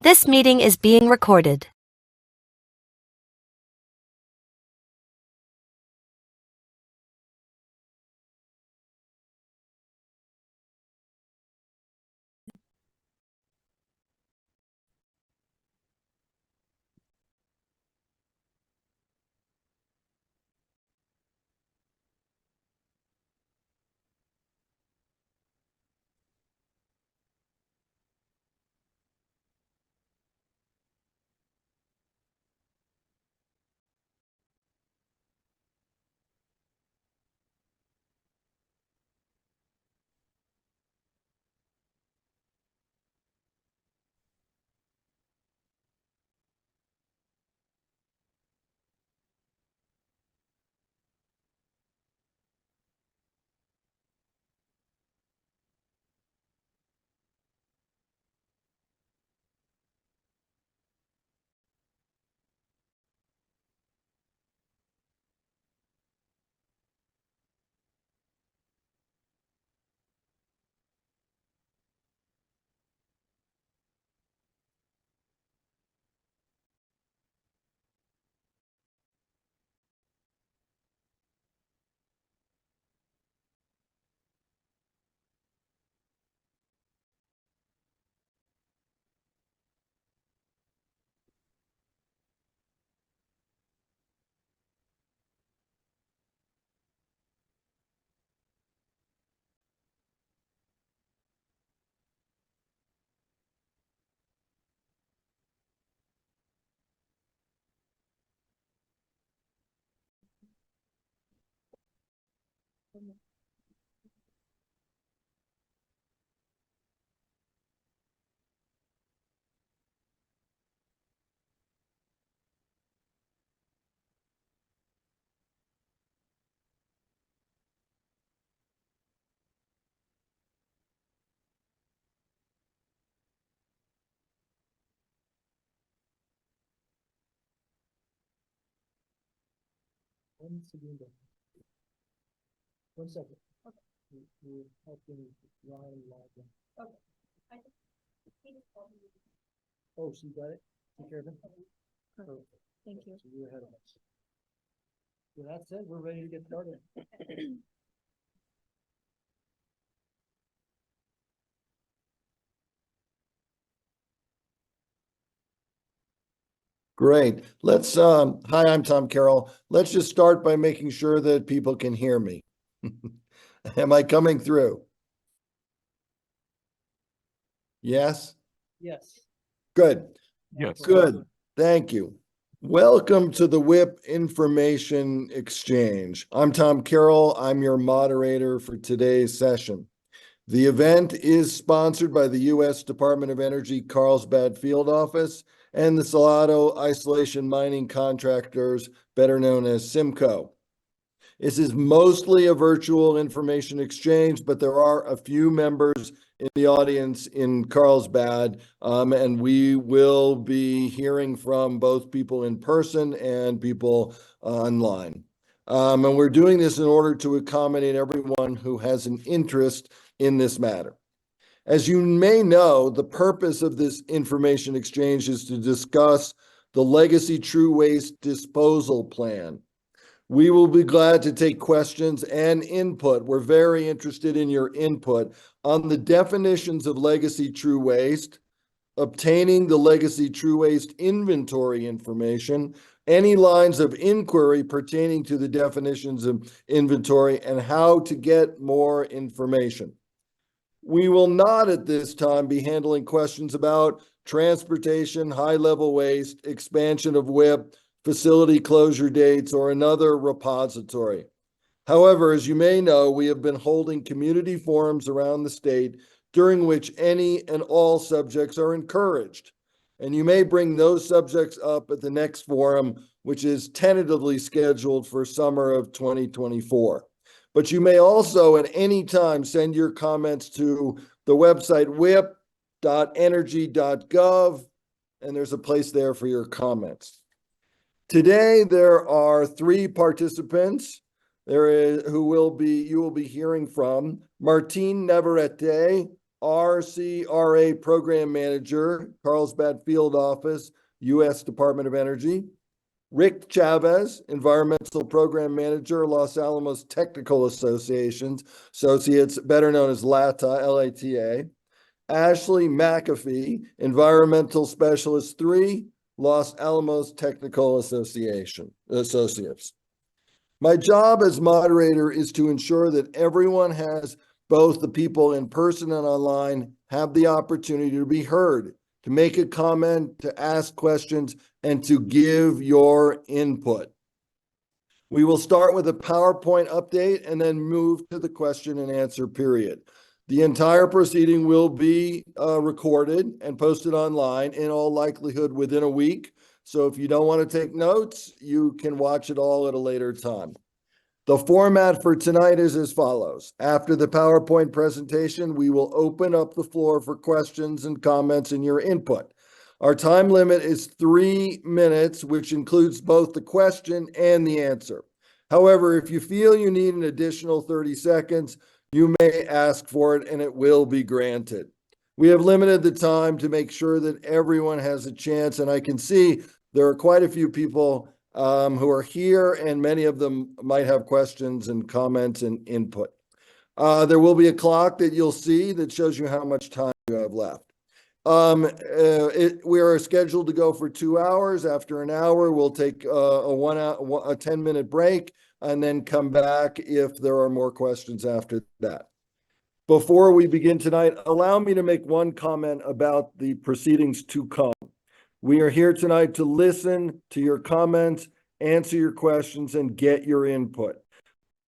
This meeting is being recorded. One second. We're helping Ryan log in. Oh, she got it? Take care of it? Perfect. Thank you. So you're ahead of us. With that said, we're ready to get started. Great. Hi, I'm Tom Carroll. Let's just start by making sure that people can hear me. Am I coming through? Yes? Yes. Good. Yes. Good. Thank you. Welcome to the WIPP Information Exchange. I'm Tom Carroll. I'm your moderator for today's session. The event is sponsored by the U.S. Department of Energy Carlsbad Field Office and the Salado Isolation Mining Contractors, better known as SIMCO. This is mostly a virtual information exchange, but there are a few members in the audience in Carlsbad, and we will be hearing from both people in person and people online. And we're doing this in order to accommodate everyone who has an interest in this matter. As you may know, the purpose of this information exchange is to discuss the Legacy True Waste Disposal Plan. We will be glad to take questions and input. We're very interested in your input on the definitions of legacy true waste, obtaining the legacy true waste inventory information, any lines of inquiry pertaining to the definitions of inventory, and how to get more information. We will not at this time be handling questions about transportation, high-level waste, expansion of WIPP, facility closure dates, or another repository. However, as you may know, we have been holding community forums around the state during which any and all subjects are encouraged. And you may bring those subjects up at the next forum, which is tentatively scheduled for summer of 2024. But you may also at any time send your comments to the website wip.energy.gov, and there's a place there for your comments. Today, there are three participants you will be hearing from: Martine Navarrete, RCRA Program Manager, Carlsbad Field Office, U.S. Department of Energy. Rick Chavez, Environmental Program Manager, Los Alamos Technical Associates, better known as LATA, L-A-T-A. Ashley McAfee, Environmental Specialist 3, Los Alamos Technical Associates. My job as moderator is to ensure that everyone has, both the people in person and online, have the opportunity to be heard, to make a comment, to ask questions, and to give your input. We will start with a PowerPoint update and then move to the question and answer period. The entire proceeding will be recorded and posted online, in all likelihood within a week. So if you don't want to take notes, you can watch it all at a later time. The format for tonight is as follows. After the PowerPoint presentation, we will open up the floor for questions and comments and your input. Our time limit is 3 minutes, which includes both the question and the answer. However, if you feel you need an additional 30 seconds, you may ask for it and it will be granted. We have limited the time to make sure that everyone has a chance, and I can see there are quite a few people who are here, and many of them might have questions and comments and input. There will be a clock that you'll see that shows you how much time you have left. We are scheduled to go for 2 hours. After an hour, we'll take a 10-minute break and then come back if there are more questions after that. Before we begin tonight, allow me to make one comment about the proceedings to come. We are here tonight to listen to your comments, answer your questions, and get your input.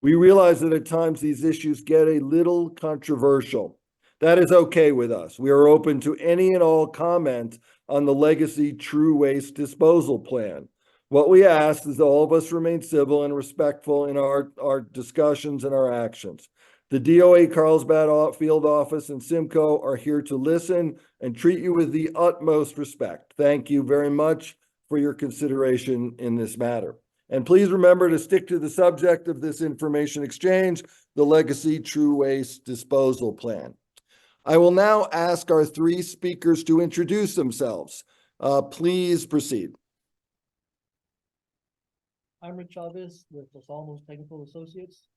We realize that at times these issues get a little controversial. That is okay with us. We are open to any and all comment on the Legacy True Waste Disposal Plan. What we ask is that all of us remain civil and respectful in our discussions and our actions. The DOA Carlsbad Field Office and Simcoe are here to listen and treat you with the utmost respect. Thank you very much for your consideration in this matter. And please remember to stick to the subject of this information exchange, the Legacy True Waste Disposal Plan. I will now ask our 3 speakers to introduce themselves. Please proceed. I'm Rick Chavez with Los Alamos Technical Associates.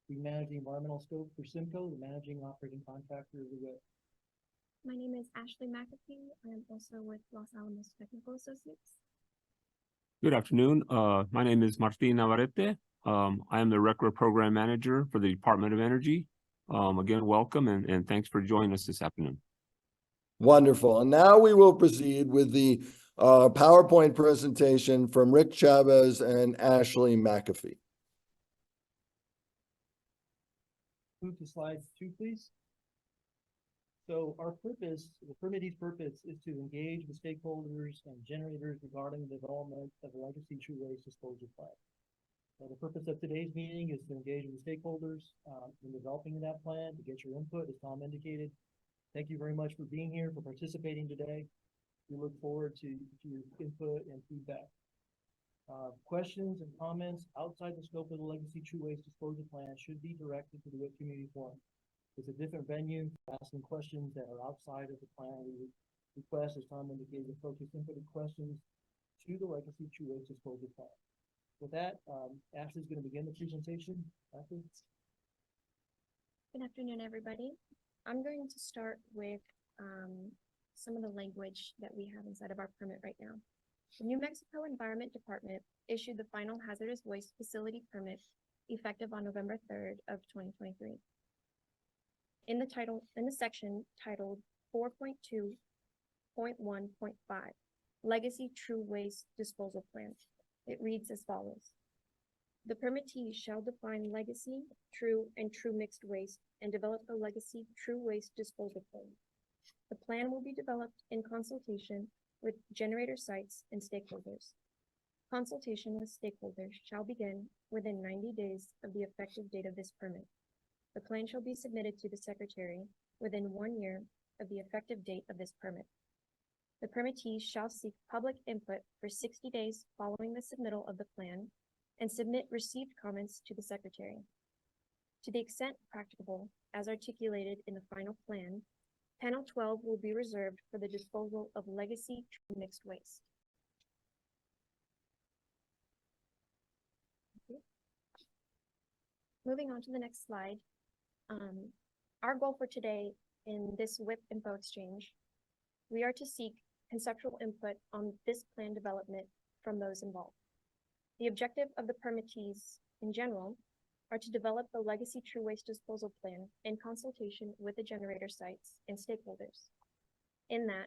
We manage the environmental scope for Simcoe, the managing operating contractor of the WIPP. My name is Ashley McAfee. I am also with Los Alamos Technical Associates. Good afternoon. My name is Martin Navarrete. I am the Record Program Manager for the Department of Energy. Again, welcome and thanks for joining us this afternoon. Wonderful. And now we will proceed with the PowerPoint presentation from Rick Chavez and Ashley McAfee. Move to slide 2, please. So our purpose, the permittee's purpose, is to engage with stakeholders and generators regarding the development of a Legacy True Waste Disposal Plan. The purpose of today's meeting is to engage with stakeholders in developing that plan, to get your input, as Tom indicated. Thank you very much for being here, for participating today. We look forward to your input and feedback. Questions and comments outside the scope of the Legacy True Waste Disposal Plan should be directed to the WIPP Community Forum. It's a different venue for asking questions that are outside of the plan. We request, as Tom indicated, focus input questions to the Legacy True Waste Disposal Plan. With that, Ashley's going to begin the presentation. Ashley? Good afternoon, everybody. I'm going to start with some of the language that we have inside of our permit right now. The New Mexico Environment Department issued the final hazardous waste facility permit effective on November 3rd of 2023. In the section titled 4.2.1.5, Legacy True Waste Disposal Plan, it reads as follows. The permittee shall define legacy, true, and true mixed waste and develop a legacy true waste disposal plan. The plan will be developed in consultation with generator sites and stakeholders. Consultation with stakeholders shall begin within 90 days of the effective date of this permit. The plan shall be submitted to the Secretary within 1 year of the effective date of this permit. The permittee shall seek public input for 60 days following the submittal of the plan and submit received comments to the Secretary. To the extent practicable, as articulated in the final plan, Panel 12 will be reserved for the disposal of legacy true mixed waste. Okay. Moving on to the next slide. Our goal for today in this WIPP info exchange, we are to seek conceptual input on this plan development from those involved. The objective of the permittees in general are to develop the legacy true waste disposal plan in consultation with the generator sites and stakeholders. In that,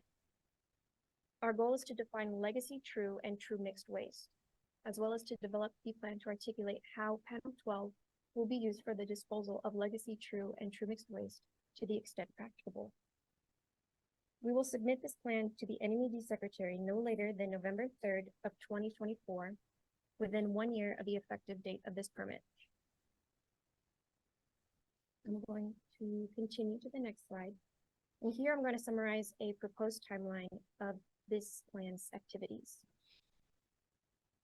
our goal is to define legacy true and true mixed waste, as well as to develop the plan to articulate how panel 12 will be used for the disposal of legacy true and true mixed waste to the extent practicable. We will submit this plan to the NMED Secretary no later than November 3rd of 2024, within 1 year of the effective date of this permit. I'm going to continue to the next slide. And here I'm going to summarize a proposed timeline of this plan's activities.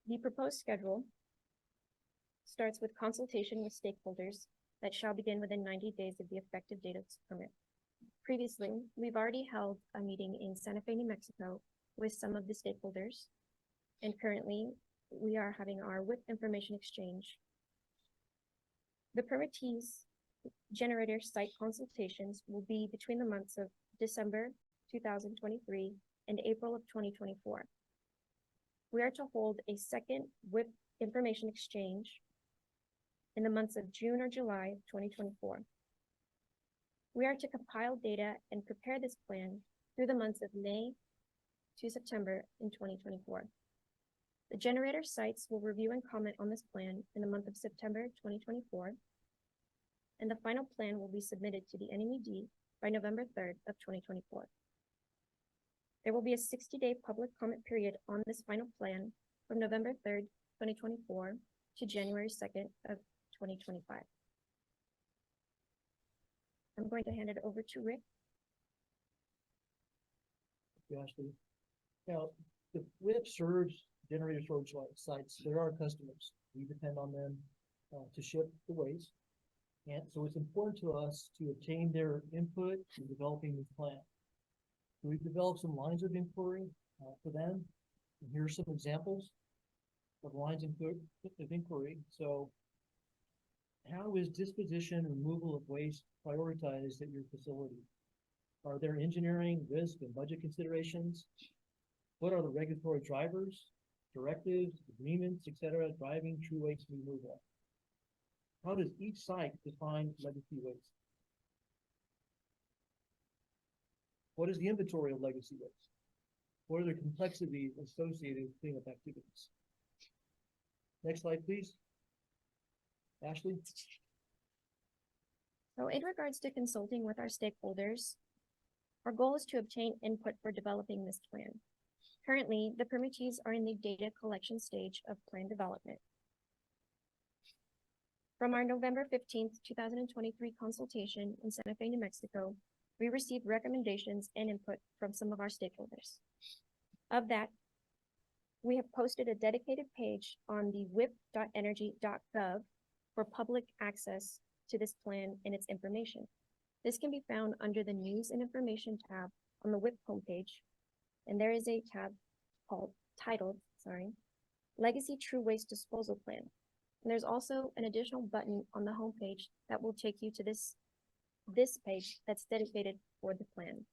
The proposed schedule starts with consultation with stakeholders that shall begin within 90 days of the effective date of this permit. Previously, we've already held a meeting in Santa Fe, New Mexico with some of the stakeholders. And currently, we are having our WIPP information exchange. The permittees generator site consultations will be between the months of December 2023 and April of 2024. We are to hold a second WIPP information exchange in the months of June or July of 2024. We are to compile data and prepare this plan through the months of May to September in 2024. The generator sites will review and comment on this plan in the month of September 2024, and the final plan will be submitted to the NMED by November 3rd of 2024. There will be a 60-day public comment period on this final plan from November 3rd, 2024 to January 2nd of 2025. I'm going to hand it over to Rick. Thank you, Ashley. Now, the WIPP serves generator storage sites. They're our customers. We depend on them to ship the waste. And so it's important to us to obtain their input in developing this plan. So we've developed some lines of inquiry for them. And here are some examples of lines of inquiry. So how is disposition and removal of waste prioritized at your facility? Are there engineering, risk, and budget considerations? What are the regulatory drivers, directives, agreements, etc., driving true waste removal? How does each site define legacy waste? What is the inventory of legacy waste? What are the complexities associated with cleanup activities? Next slide, please. Ashley? So in regards to consulting with our stakeholders, our goal is to obtain input for developing this plan. Currently, the permittees are in the data collection stage of plan development. From our November 15th, 2023 consultation in Santa Fe, New Mexico, we received recommendations and input from some of our stakeholders. Of that, we have posted a dedicated page on the wip.energy.gov for public access to this plan and its information. This can be found under the News and Information tab on the WIPP homepage, and there is a tab titled Legacy True Waste Disposal Plan. And there's also an additional button on the homepage that will take you to this page that's dedicated for the plan.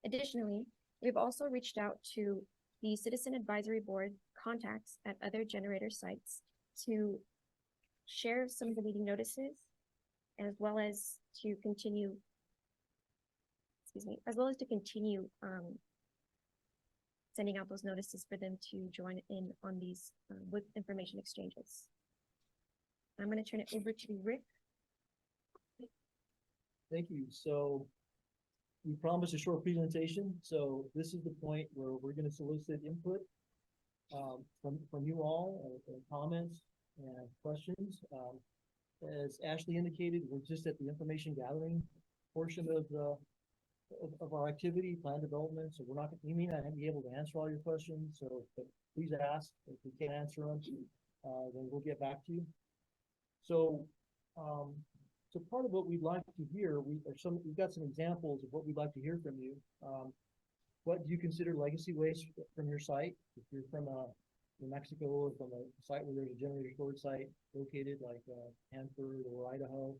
Additionally, we've also reached out to the Citizen Advisory Board contacts at other generator sites to share some of the meeting notices, as well as to continue sending out those notices for them to join in on these WIPP information exchanges. I'm going to turn it over to Rick. Thank you. So we promised a short presentation. So this is the point where we're going to solicit input from you all, and comments and questions. As Ashley indicated, we're just at the information gathering portion of our activity, plan development. So we may not be able to answer all your questions. So please ask. If we can't answer them, then we'll get back to you. So So part of what we'd like to hear, we've got some examples of what we'd like to hear from you. What do you consider legacy waste from your site? If you're from New Mexico or from a site where there's a generator storage site located like Hanford or Idaho,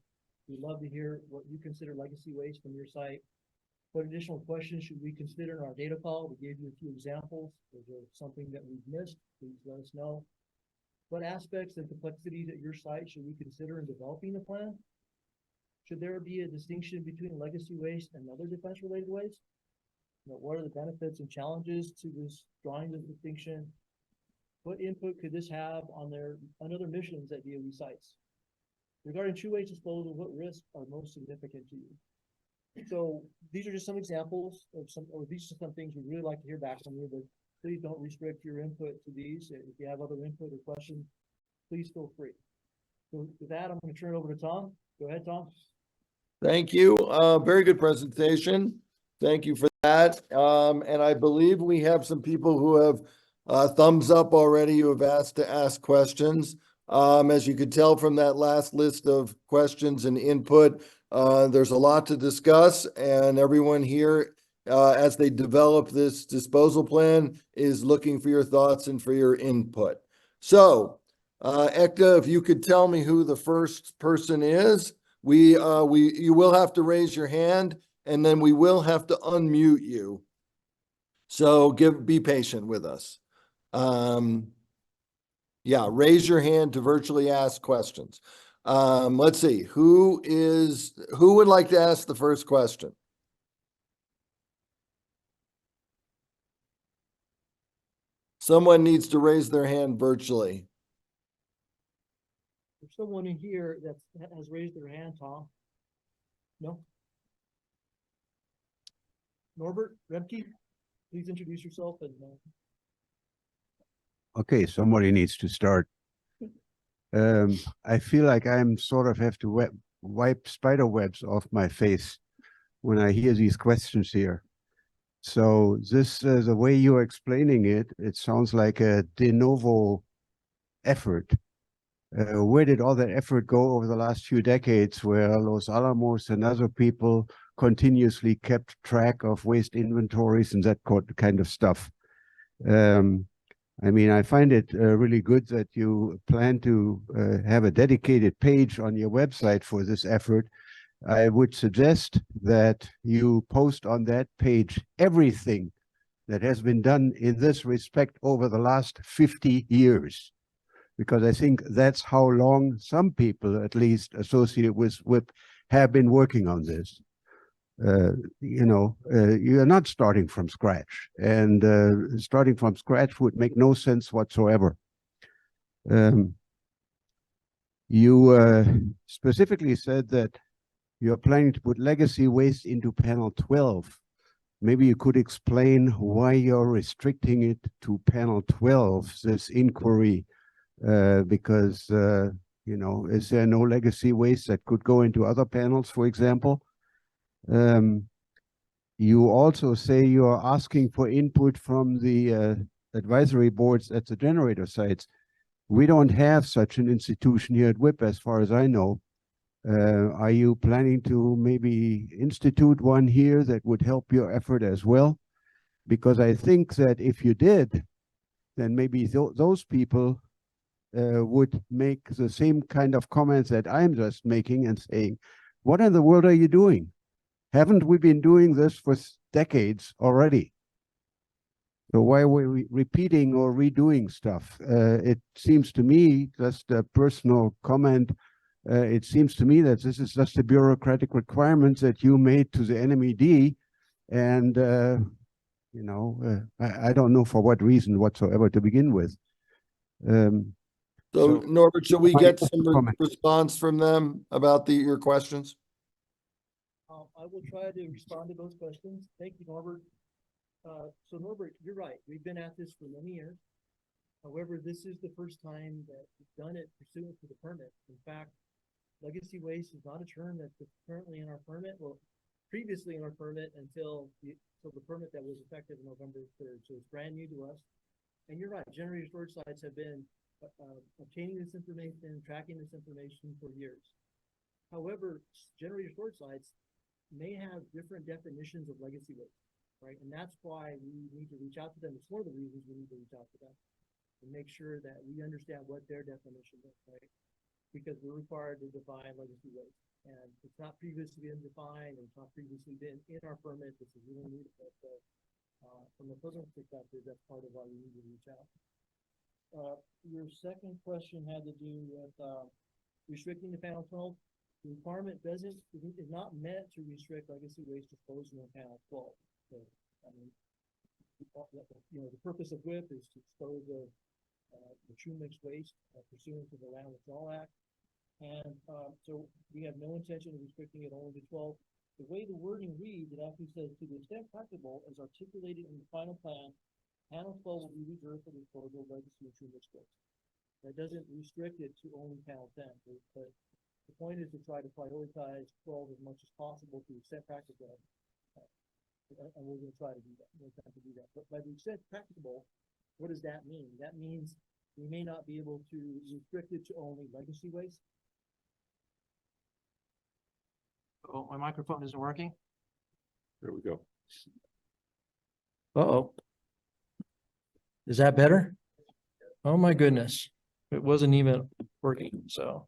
we'd love to hear what you consider legacy waste from your site. What additional questions should we consider in our data call? We gave you a few examples. Is there something that we've missed? Please let us know. What aspects and complexities at your site should we consider in developing a plan? Should there be a distinction between legacy waste and other defense-related waste? What are the benefits and challenges to this drawing this distinction? What input could this have on other missions at DOE sites? Regarding true waste disposal, what risks are most significant to you? So these are just some examples of these are some things we'd really like to hear back from you, but please don't restrict your input to these. If you have other input or questions, please feel free. So with that, I'm going to turn it over to Tom. Go ahead, Tom. Thank you. Very good presentation. Thank you for that. And I believe we have some people who have thumbs up already who have asked to ask questions. As you could tell from that last list of questions and input, there's a lot to discuss, and everyone here, as they develop this disposal plan, is looking for your thoughts and for your input. So, Ekta, if you could tell me who the first person is. You will have to raise your hand, and then we will have to unmute you. So be patient with us. Yeah, raise your hand to virtually ask questions. Let's see, who would like to ask the first question? Someone needs to raise their hand virtually. There's someone in here that has raised their hand, Tom. No? Norbert Rebke, please introduce yourself and Okay, somebody needs to start. I feel like I'm sort of have to wipe spider webs off my face when I hear these questions here. So this, the way you're explaining it, it sounds like a de novo effort. Where did all that effort go over the last few decades, where Los Alamos and other people continuously kept track of waste inventories and that kind of stuff? I mean, I find it really good that you plan to have a dedicated page on your website for this effort. I would suggest that you post on that page everything that has been done in this respect over the last 50 years. Because I think that's how long some people, at least associated with WIPP, have been working on this. You're not starting from scratch, and starting from scratch would make no sense whatsoever. You specifically said that you're planning to put legacy waste into panel 12. Maybe you could explain why you're restricting it to panel 12, this inquiry, because, is there no legacy waste that could go into other panels, for example? You also say you are asking for input from the advisory boards at the generator sites. We don't have such an institution here at WIPP, as far as I know. Are you planning to maybe institute one here that would help your effort as well? Because I think that if you did, then maybe those people would make the same kind of comments that I'm just making and saying, what in the world are you doing? Haven't we been doing this for decades already? So why are we repeating or redoing stuff? It seems to me, just a personal comment, it seems to me that this is just a bureaucratic requirement that you made to the NMED, and I don't know for what reason whatsoever to begin with. So Norbert, should we get some comment. response from them about your questions? I will try to respond to those questions. Thank you, Norbert. So Norbert, you're right. We've been at this for many years. However, this is the first time that we've done it pursuant to the permit. In fact, legacy waste is not a term that's currently in our permit. Well, previously in our permit until the permit that was effective November 3rd. So it's brand new to us. And you're right. Generator storage sites have been obtaining this information, tracking this information for years. However, generator storage sites may have different definitions of legacy waste, right? And that's why we need to reach out to them. It's one of the reasons we need to reach out to them and make sure that we understand what their definition is, right? Because we're required to define legacy waste, and it's not previously been defined, and it's not previously been in our permit. This is really new, but from a program perspective, that's part of why we need to reach out. Your second question had to do with restricting the panel 12. The requirement is not meant to restrict legacy waste disposal in panel 12. So, I mean, you know, the purpose of WIPP is to dispose of the true mixed waste pursuant to the Land Withdrawal Act. And so we have no intention of restricting it only to 12. The way the wording reads, it actually says, to the extent practicable, as articulated in the final plan, panel 12 will be reserved for the disposal of legacy and true mixed waste. That doesn't restrict it to only panel 10, but the point is to try to prioritize 12 as much as possible to the extent practicable. And we're going to try to do that. We're trying to do that. But by the extent practicable, what does that mean? That means we may not be able to restrict it to only legacy waste. Oh, my microphone isn't working. There we go. Uh-oh. Is that better? Oh, my goodness. It wasn't even working, so.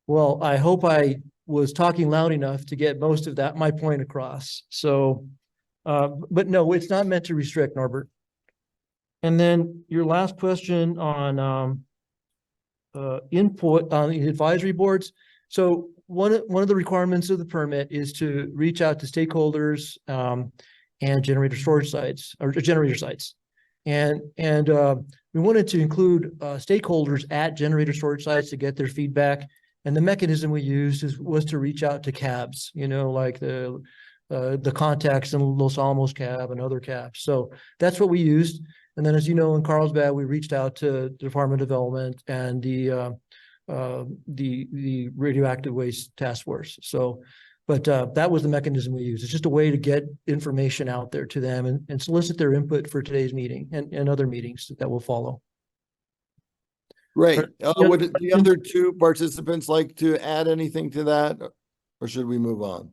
Well, I hope I was talking loud enough to get most of that, my point across. So, but no, it's not meant to restrict, Norbert. And then your last question on input on the advisory boards. So one of the requirements of the permit is to reach out to stakeholders and generator storage sites or generator sites. And we wanted to include stakeholders at generator storage sites to get their feedback. And the mechanism we used was to reach out to cabs, you know, like the contacts in Los Alamos cab and other cabs. So that's what we used. And then, as you know, in Carlsbad, we reached out to the Department of Development and the Radioactive Waste Task Force. So, but that was the mechanism we used. It's just a way to get information out there to them and solicit their input for today's meeting and other meetings that will follow. Great. Would the other two participants like to add anything to that, or should we move on?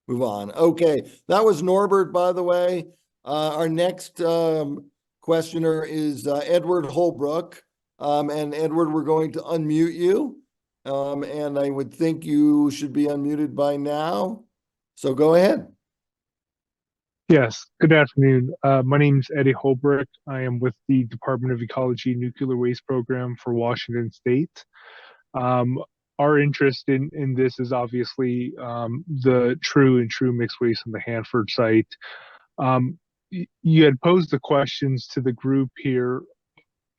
Move on. Okay, that was Norbert, by the way. Our next questioner is Edward Holbrook. And Edward, we're going to unmute you. And I would think you should be unmuted by now. So go ahead. Yes, good afternoon. My name is Eddie Holbrook. I am with the Department of Ecology Nuclear Waste Program for Washington State. Our interest in this is obviously the true mixed waste on the Hanford site. You had posed the questions to the group here.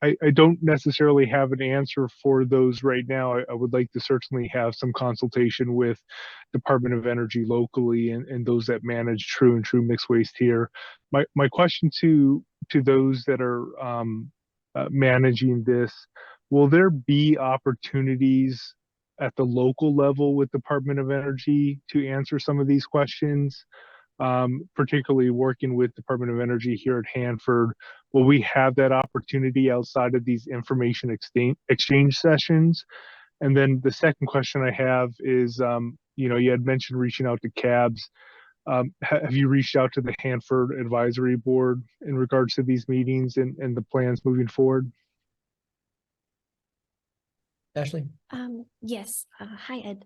I don't necessarily have an answer for those right now. I would like to certainly have some consultation with Department of Energy locally and those that manage true mixed waste here. My question to those that are managing this, will there be opportunities at the local level with Department of Energy to answer some of these questions? Particularly working with Department of Energy here at Hanford, will we have that opportunity outside of these information exchange sessions? And then the second question I have is, you know, you had mentioned reaching out to cabs. Have you reached out to the Hanford Advisory Board in regards to these meetings and the plans moving forward? Ashley? Yes. Hi, Ed.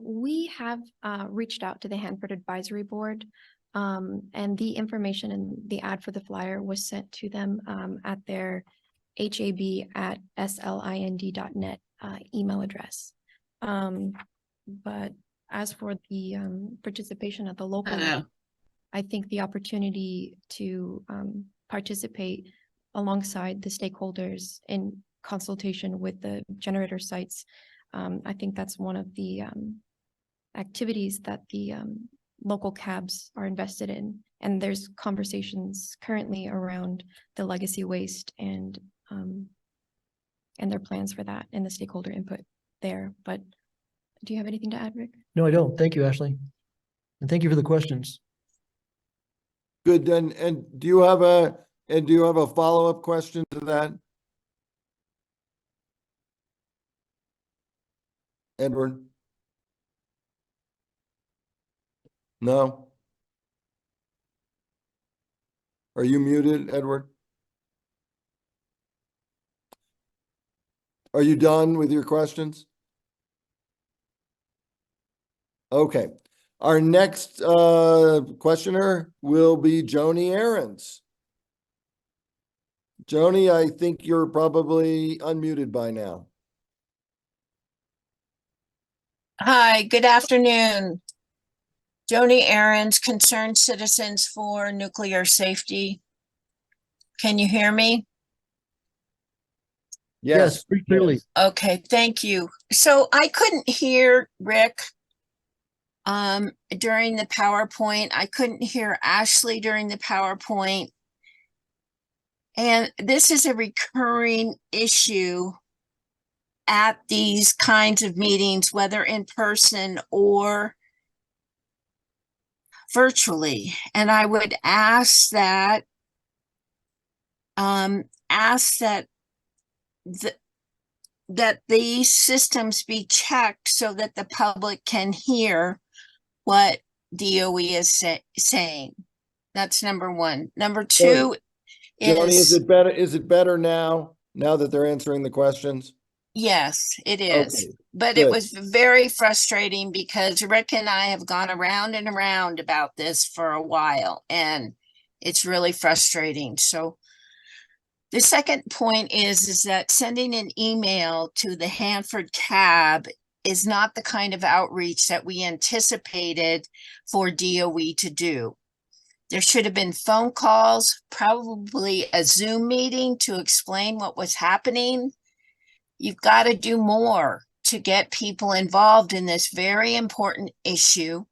We have reached out to the Hanford Advisory Board, and the information and the ad for the flyer was sent to them at their hab@slind.net email address. But as for the participation at the local level, I think the opportunity to participate alongside the stakeholders in consultation with the generator sites, I think that's one of the activities that the local cabs are invested in. And there's conversations currently around the legacy waste and their plans for that and the stakeholder input there. But do you have anything to add, Rick? No, I don't. Thank you, Ashley. And thank you for the questions. Good. And do you have a follow-up question to that? Edward? No? Are you muted, Edward? Are you done with your questions? Okay. Our next questioner will be Joni Ahrens. Joni, I think you're probably unmuted by now. Hi, good afternoon. Joni Ahrens, Concerned Citizens for Nuclear Safety. Can you hear me? Yes, pretty clearly. Okay, thank you. So I couldn't hear Rick during the PowerPoint. I couldn't hear Ashley during the PowerPoint. And this is a recurring issue at these kinds of meetings, whether in person or virtually. And I would ask that that these systems be checked so that the public can hear what DOE is saying. That's number one. Number two Joni, is is, it better? Is it better now that they're answering the questions? yes, it is. Okay, But good. it was very frustrating because Rick and I have gone around and around about this for a while, and it's really frustrating. So the second point is that sending an email to the Hanford CAB is not the kind of outreach that we anticipated for DOE to do. There should have been phone calls, probably a Zoom meeting to explain what was happening. You've got to do more to get people involved in this very important issue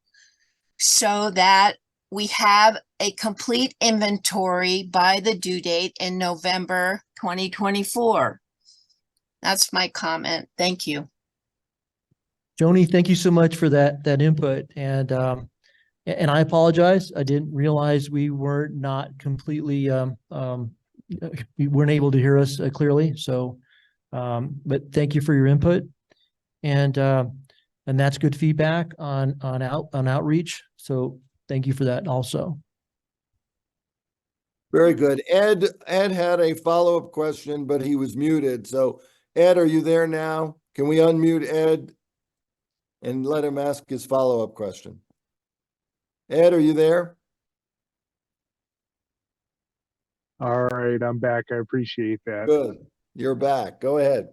so that we have a complete inventory by the due date in November 2024. That's my comment. Thank you. Joni, thank you so much for that input. And I apologize. I didn't realize we were not completely you weren't able to hear us clearly. So but thank you for your input. And that's good feedback on outreach. So thank you for that also. Very good. Ed had a follow-up question, but he was muted. So Ed, are you there now? Can we unmute Ed and let him ask his follow-up question? Ed, are you there? All right, I'm back. I appreciate that. Good. You're back. Go ahead.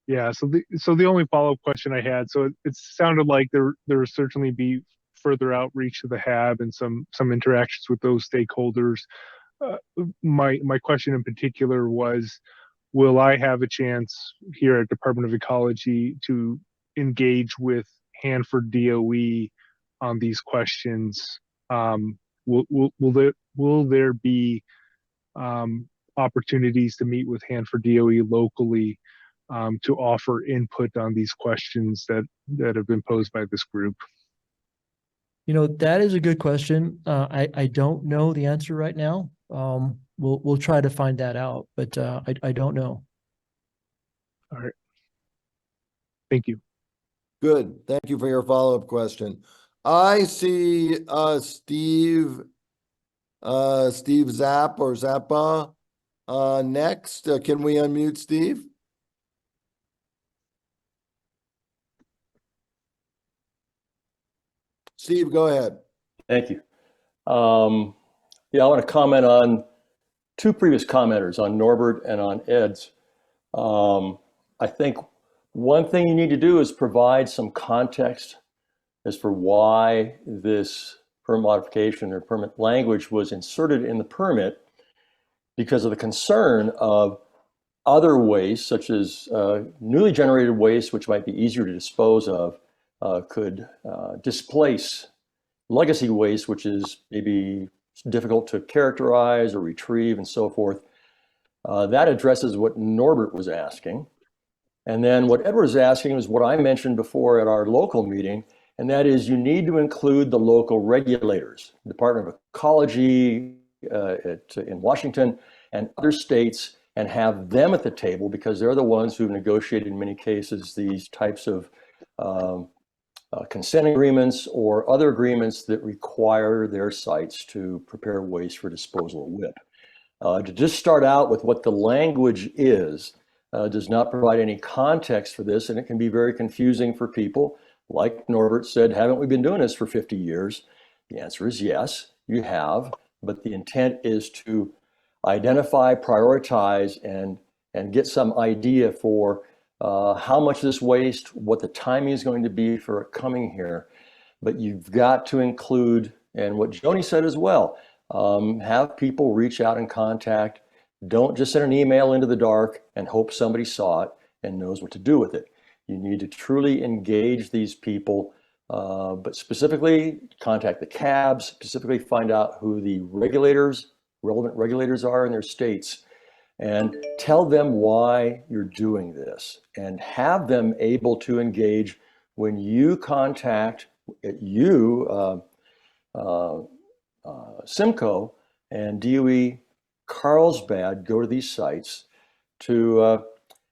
Yeah, so the only follow-up question I had, so it sounded like there will certainly be further outreach to the HAB and some interactions with those stakeholders. My question in particular was, will I have a chance here at Department of Ecology to engage with Hanford DOE on these questions? Will there be opportunities to meet with Hanford DOE locally to offer input on these questions that have been posed by this group? You know, that is a good question. I don't know the answer right now. We'll try to find that out, but I don't know. All right. Thank you. Good. Thank you for your follow-up question. I see Steve Zapp or Zappa next. Can we unmute Steve? Steve, go ahead. Thank you. Yeah, I want to comment on two previous commenters, on Norbert and on Ed's. I think one thing you need to do is provide some context as for why this permit modification or permit language was inserted in the permit, because of the concern of other waste, such as newly generated waste, which might be easier to dispose of, could displace legacy waste, which is maybe difficult to characterize or retrieve and so forth. That addresses what Norbert was asking. And then what Edward was asking was what I mentioned before at our local meeting, and that is you need to include the local regulators, Department of Ecology in Washington and other states, and have them at the table because they're the ones who've negotiated in many cases these types of consent agreements or other agreements that require their sites to prepare waste for disposal at WIPP. To just start out with what the language is does not provide any context for this, and it can be very confusing for people. Like Norbert said, haven't we been doing this for 50 years? The answer is yes, you have, but the intent is to identify, prioritize, and get some idea for how much of this waste, what the timing is going to be for it coming here. But you've got to include, and what Joni said as well, have people reach out and contact. Don't just send an email into the dark and hope somebody saw it and knows what to do with it. You need to truly engage these people, but specifically contact the cabs, specifically find out who the relevant regulators are in their states, and tell them why you're doing this, and have them able to engage when you contact Simcoe and DOE Carlsbad go to these sites to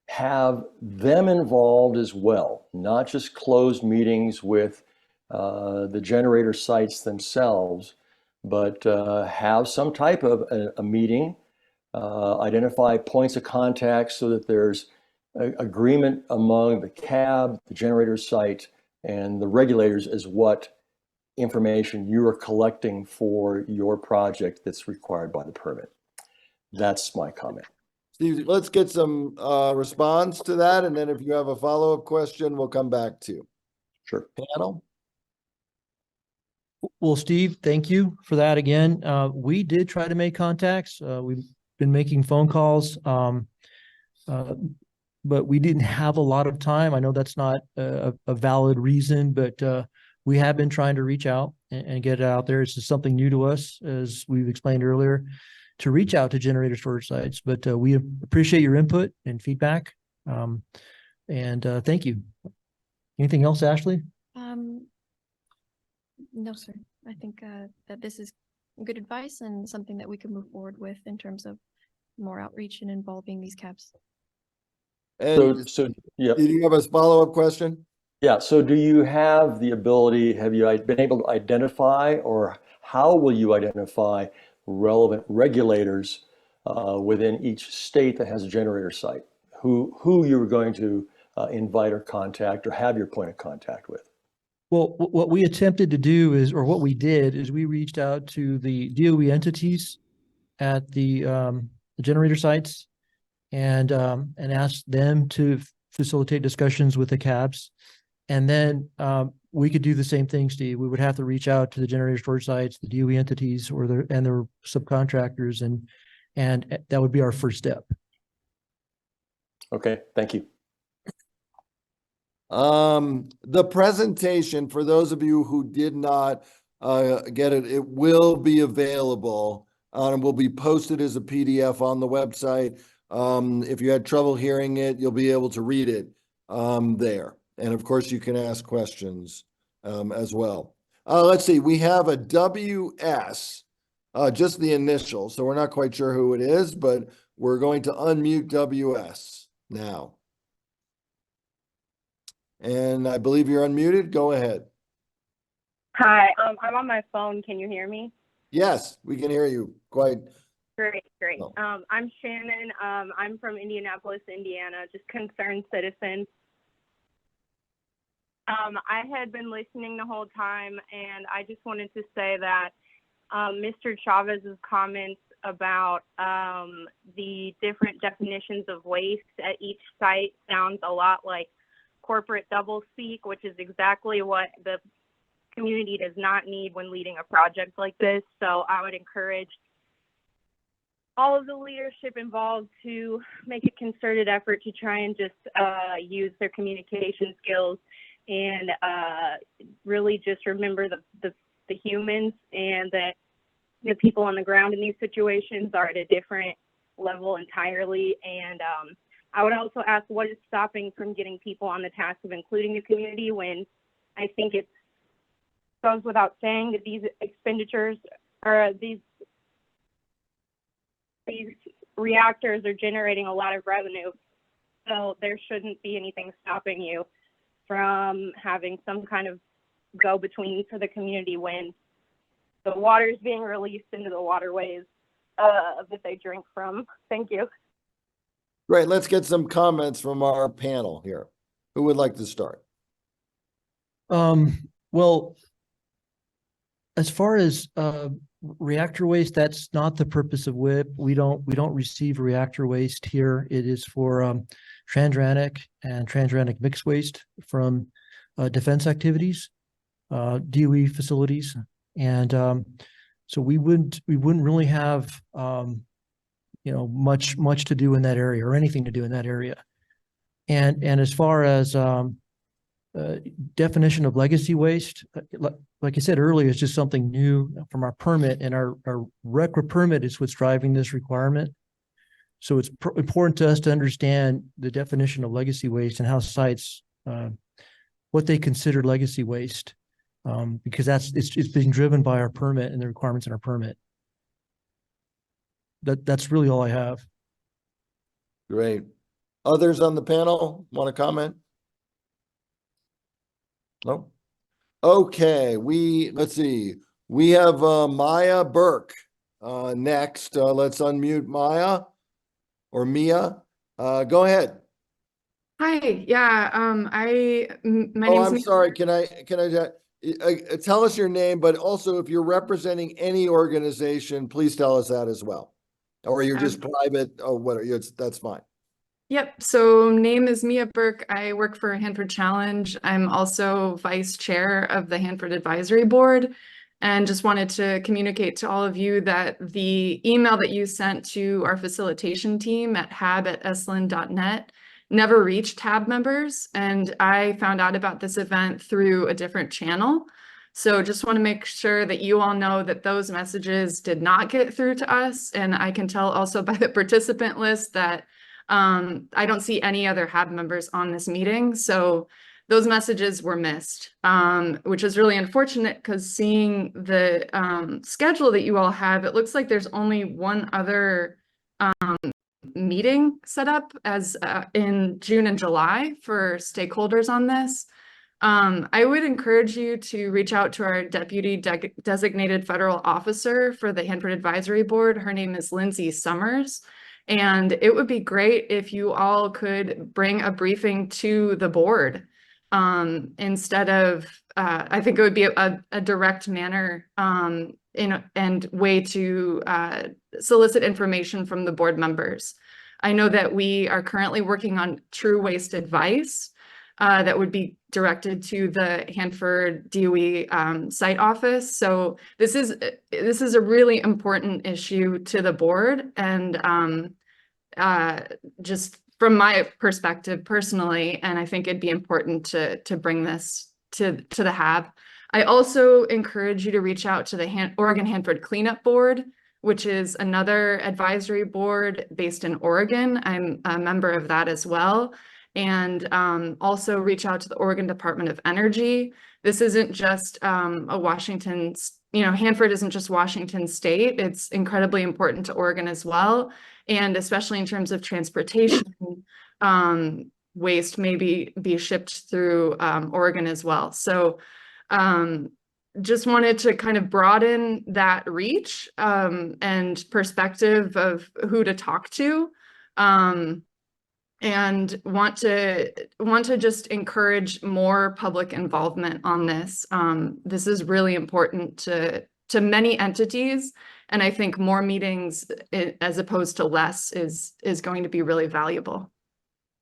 have them involved as well, not just closed meetings with the generator sites themselves, but have some type of a meeting, identify points of contact so that there's agreement among the cab, the generator site, and the regulators as what information you are collecting for your project that's required by the permit. That's my comment. Steve, let's get some response to that, and then if you have a follow-up question, we'll come back to you. Sure. Panel? Well, Steve, thank you for that again. We did try to make contacts. We've been making phone calls, but we didn't have a lot of time. I know that's not a valid reason, but we have been trying to reach out and get it out there. It's just something new to us, as we've explained earlier, to reach out to generator storage sites. But we appreciate your input and feedback. And thank you. Anything else, Ashley? No, sir. I think that this is good advice and something that we can move forward with in terms of more outreach and involving these cabs. And yeah. did you have a follow-up question? Yeah, so do you have the ability, have you been able to identify, or how will you identify relevant regulators within each state that has a generator site? Who you're going to invite or contact or have your point of contact with? Well, what we attempted to do is, or what we did is we reached out to the DOE entities at the generator sites and asked them to facilitate discussions with the cabs. And then we could do the same thing, Steve. We would have to reach out to the generator storage sites, the DOE entities, or their subcontractors, and that would be our first step. Okay, thank you. The presentation, for those of you who did not get it, it will be available and will be posted as a PDF on the website. If you had trouble hearing it, you'll be able to read it there. And of course, you can ask questions as well. Let's see, we have a WS, just the initial, so we're not quite sure who it is, but we're going to unmute WS now. And I believe you're unmuted. Go ahead. Hi, I'm on my phone. Can you hear me? Yes, we can hear you. Quite. Great. Oh. I'm Shannon. I'm from Indianapolis, Indiana, just concerned citizen. I had been listening the whole time, and I just wanted to say that Mr. Chavez's comments about the different definitions of waste at each site sounds a lot like corporate doublespeak, which is exactly what the community does not need when leading a project like this. So I would encourage all of the leadership involved to make a concerted effort to try and just use their communication skills and really just remember the humans, and that the people on the ground in these situations are at a different level entirely. And I would also ask, what is stopping from getting people on the task of including the community, when I think it goes without saying that these expenditures or these reactors are generating a lot of revenue. So there shouldn't be anything stopping you from having some kind of go-between for the community when the water is being released into the waterways that they drink from. Thank you. Great. Let's get some comments from our panel here. Who would like to start? Well, as far as reactor waste, that's not the purpose of WIPP. We don't receive reactor waste here. It is for transuranic and transuranic mixed waste from defense activities, DOE facilities, and so we wouldn't really have much to do in that area or anything to do in that area. And as far as definition of legacy waste, like I said earlier, it's just something new from our permit, and our RCRA permit is what's driving this requirement. So it's important to us to understand the definition of legacy waste and how sites, what they consider legacy waste, because it's being driven by our permit and the requirements in our permit. That's really all I have. Great. Others on the panel want to comment? No? Okay, let's see. We have Maya Burke next. Let's unmute Maya or Mia. Go ahead. Hi, yeah, my Oh, name's I'm sorry. Can I tell us your name, but also if you're representing any organization, please tell us that as well. Or you're just private or whatever, that's fine. Yep, so name is Mia Burke. I work for Hanford Challenge. I'm also vice chair of the Hanford Advisory Board, and just wanted to communicate to all of you that the email that you sent to our facilitation team at hab@esalen.net never reached HAB members, and I found out about this event through a different channel. So just want to make sure that you all know that those messages did not get through to us, and I can tell also by the participant list that I don't see any other HAB members on this meeting, so those messages were missed, which is really unfortunate because seeing the schedule that you all have, it looks like there's only one other meeting set up as in June and July for stakeholders on this. I would encourage you to reach out to our deputy designated federal officer for the Hanford Advisory Board. Her name is Lindsay Summers. And it would be great if you all could bring a briefing to the board instead of, I think it would be a direct manner and way to solicit information from the board members. I know that we are currently working on true waste advice that would be directed to the Hanford DOE site office. So this is a really important issue to the board, and just from my perspective personally, and I think it'd be important to bring this to the HAB. I also encourage you to reach out to the Oregon Hanford Cleanup Board, which is another advisory board based in Oregon. I'm a member of that as well. And also reach out to the Oregon Department of Energy. This isn't just a Washington, Hanford isn't just Washington State. It's incredibly important to Oregon as well. And especially in terms of transportation, waste may be shipped through Oregon as well. So just wanted to kind of broaden that reach and perspective of who to talk to. And want to just encourage more public involvement on this. This is really important to many entities, and I think more meetings as opposed to less is going to be really valuable.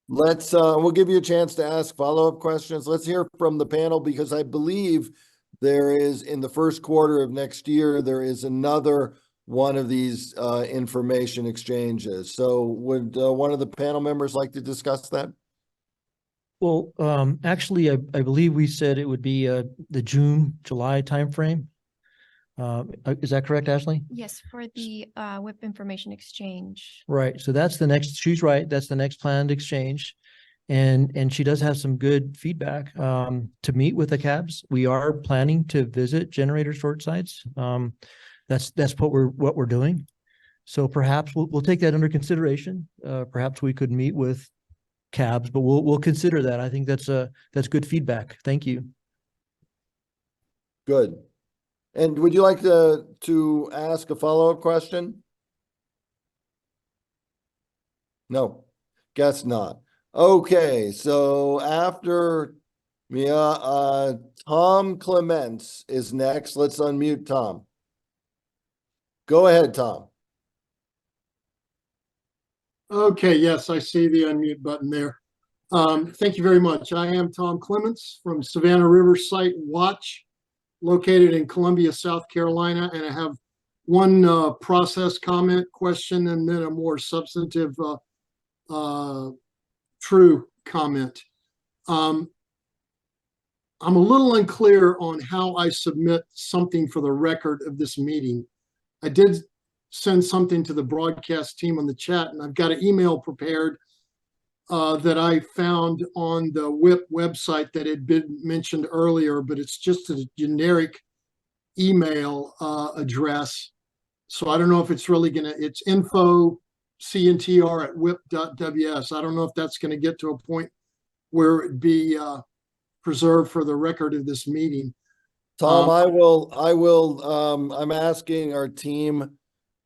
We'll give you a chance to ask follow-up questions. Let's hear from the panel, because I believe there is, in the first quarter of next year, there is another one of these information exchanges. So would one of the panel members like to discuss that? Well, actually, I believe we said it would be the June-July timeframe. Is that correct, Ashley? Yes, for the WIPP Information Exchange. Right. So that's the next, she's right. That's the next planned exchange. And she does have some good feedback to meet with the cabs. We are planning to visit generator storage sites. That's what we're doing. So perhaps we'll take that under consideration. Perhaps we could meet with cabs, but we'll consider that. I think that's good feedback. Thank you. Good. And would you like to ask a follow-up question? No, guess not. Okay, so after Mia, Tom Clements is next. Let's unmute Tom. Go ahead, Tom. Okay, yes, I see the unmute button there. Thank you very much. I am Tom Clements from Savannah River Site Watch, located in Columbia, South Carolina, and I have one process comment question and then a more substantive true comment. I'm a little unclear on how I submit something for the record of this meeting. I did send something to the broadcast team on the chat, and I've got an email prepared that I found on the WIPP website that had been mentioned earlier, but it's just a generic email address. So I don't know if it's really it's info cntr@wip.ws. I don't know if that's gonna get to a point where it'd be preserved for the record of this meeting. Tom, I'm asking our team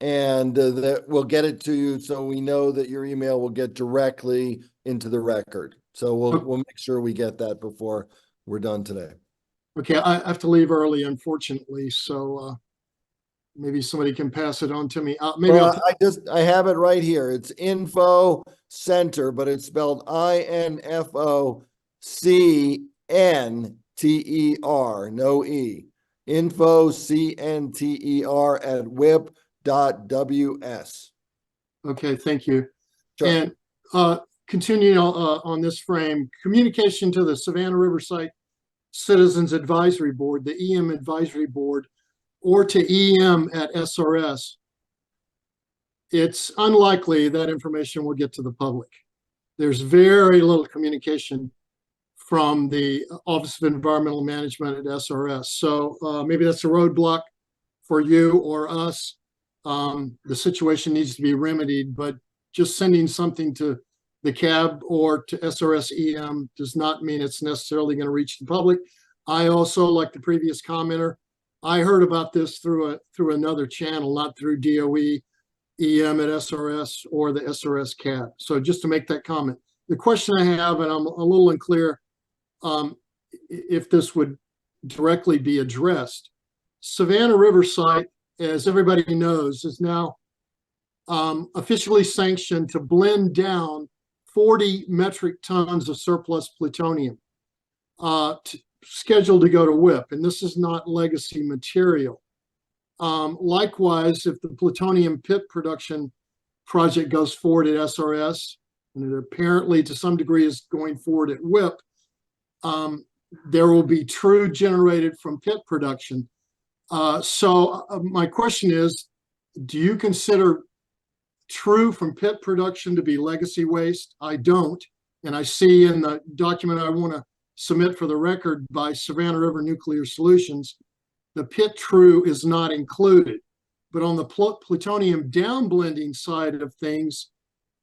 and that we'll get it to you so we know that your email will get directly into the record. So we'll make sure we get that before we're done today. Okay, I have to leave early, unfortunately, so maybe somebody can pass it on to me. Maybe Well, I have it right here. It's Info Center, but it's spelled INFOCNTER, no E. Info CNTER@WIPP.WS. Okay, thank you. Sure. And continuing on this frame, communication to the Savannah Riverside Citizens Advisory Board, the EM Advisory Board, or to EM at SRS, it's unlikely that information will get to the public. There's very little communication from the Office of Environmental Management at SRS. So maybe that's a roadblock for you or us. The situation needs to be remedied, but just sending something to the CAB or to SRS EM does not mean it's necessarily going to reach the public. I also, like the previous commenter, I heard about this through another channel, not through DOE, EM at SRS, or the SRS CAB. So just to make that comment. The question I have, and I'm a little unclear if this would directly be addressed. Savannah River Site, as everybody knows, is now officially sanctioned to blend down 40 metric tons of surplus plutonium scheduled to go to WIPP, and this is not legacy material. Likewise, if the plutonium pit production project goes forward at SRS, and it apparently to some degree is going forward at WIPP, there will be true generated from pit production. So my question is, do you consider true from pit production to be legacy waste? I don't. And I see in the document I want to submit for the record by Savannah River Nuclear Solutions, the pit true is not included. But on the plutonium downblending side of things,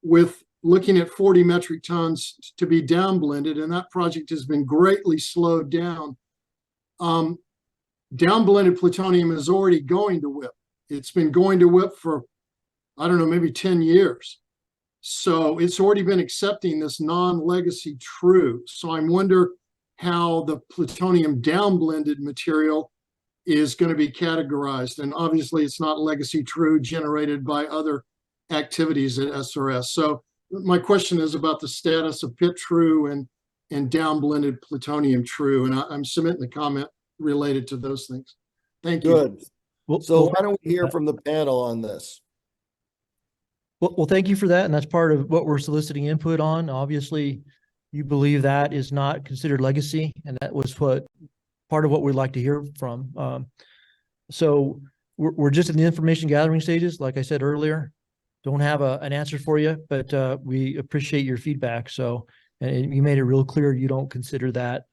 with looking at 40 metric tons to be downblended, and that project has been greatly slowed down. Downblended plutonium is already going to WIPP. It's been going to WIPP for, I don't know, maybe 10 years. So it's already been accepting this non-legacy true. So I wonder how the plutonium downblended material is going to be categorized. And obviously it's not legacy true generated by other activities at SRS. So my question is about the status of pit true and downblended plutonium true. And I'm submitting the comment related to those things. Thank you. Good. So why don't we hear from the panel on this? Well, thank you for that. And that's part of what we're soliciting input on. Obviously, you believe that is not considered legacy, and that was part of what we'd like to hear from. So we're just in the information gathering stages. Like I said earlier, don't have an answer for you, but we appreciate your feedback. So, and you made it real clear you don't consider that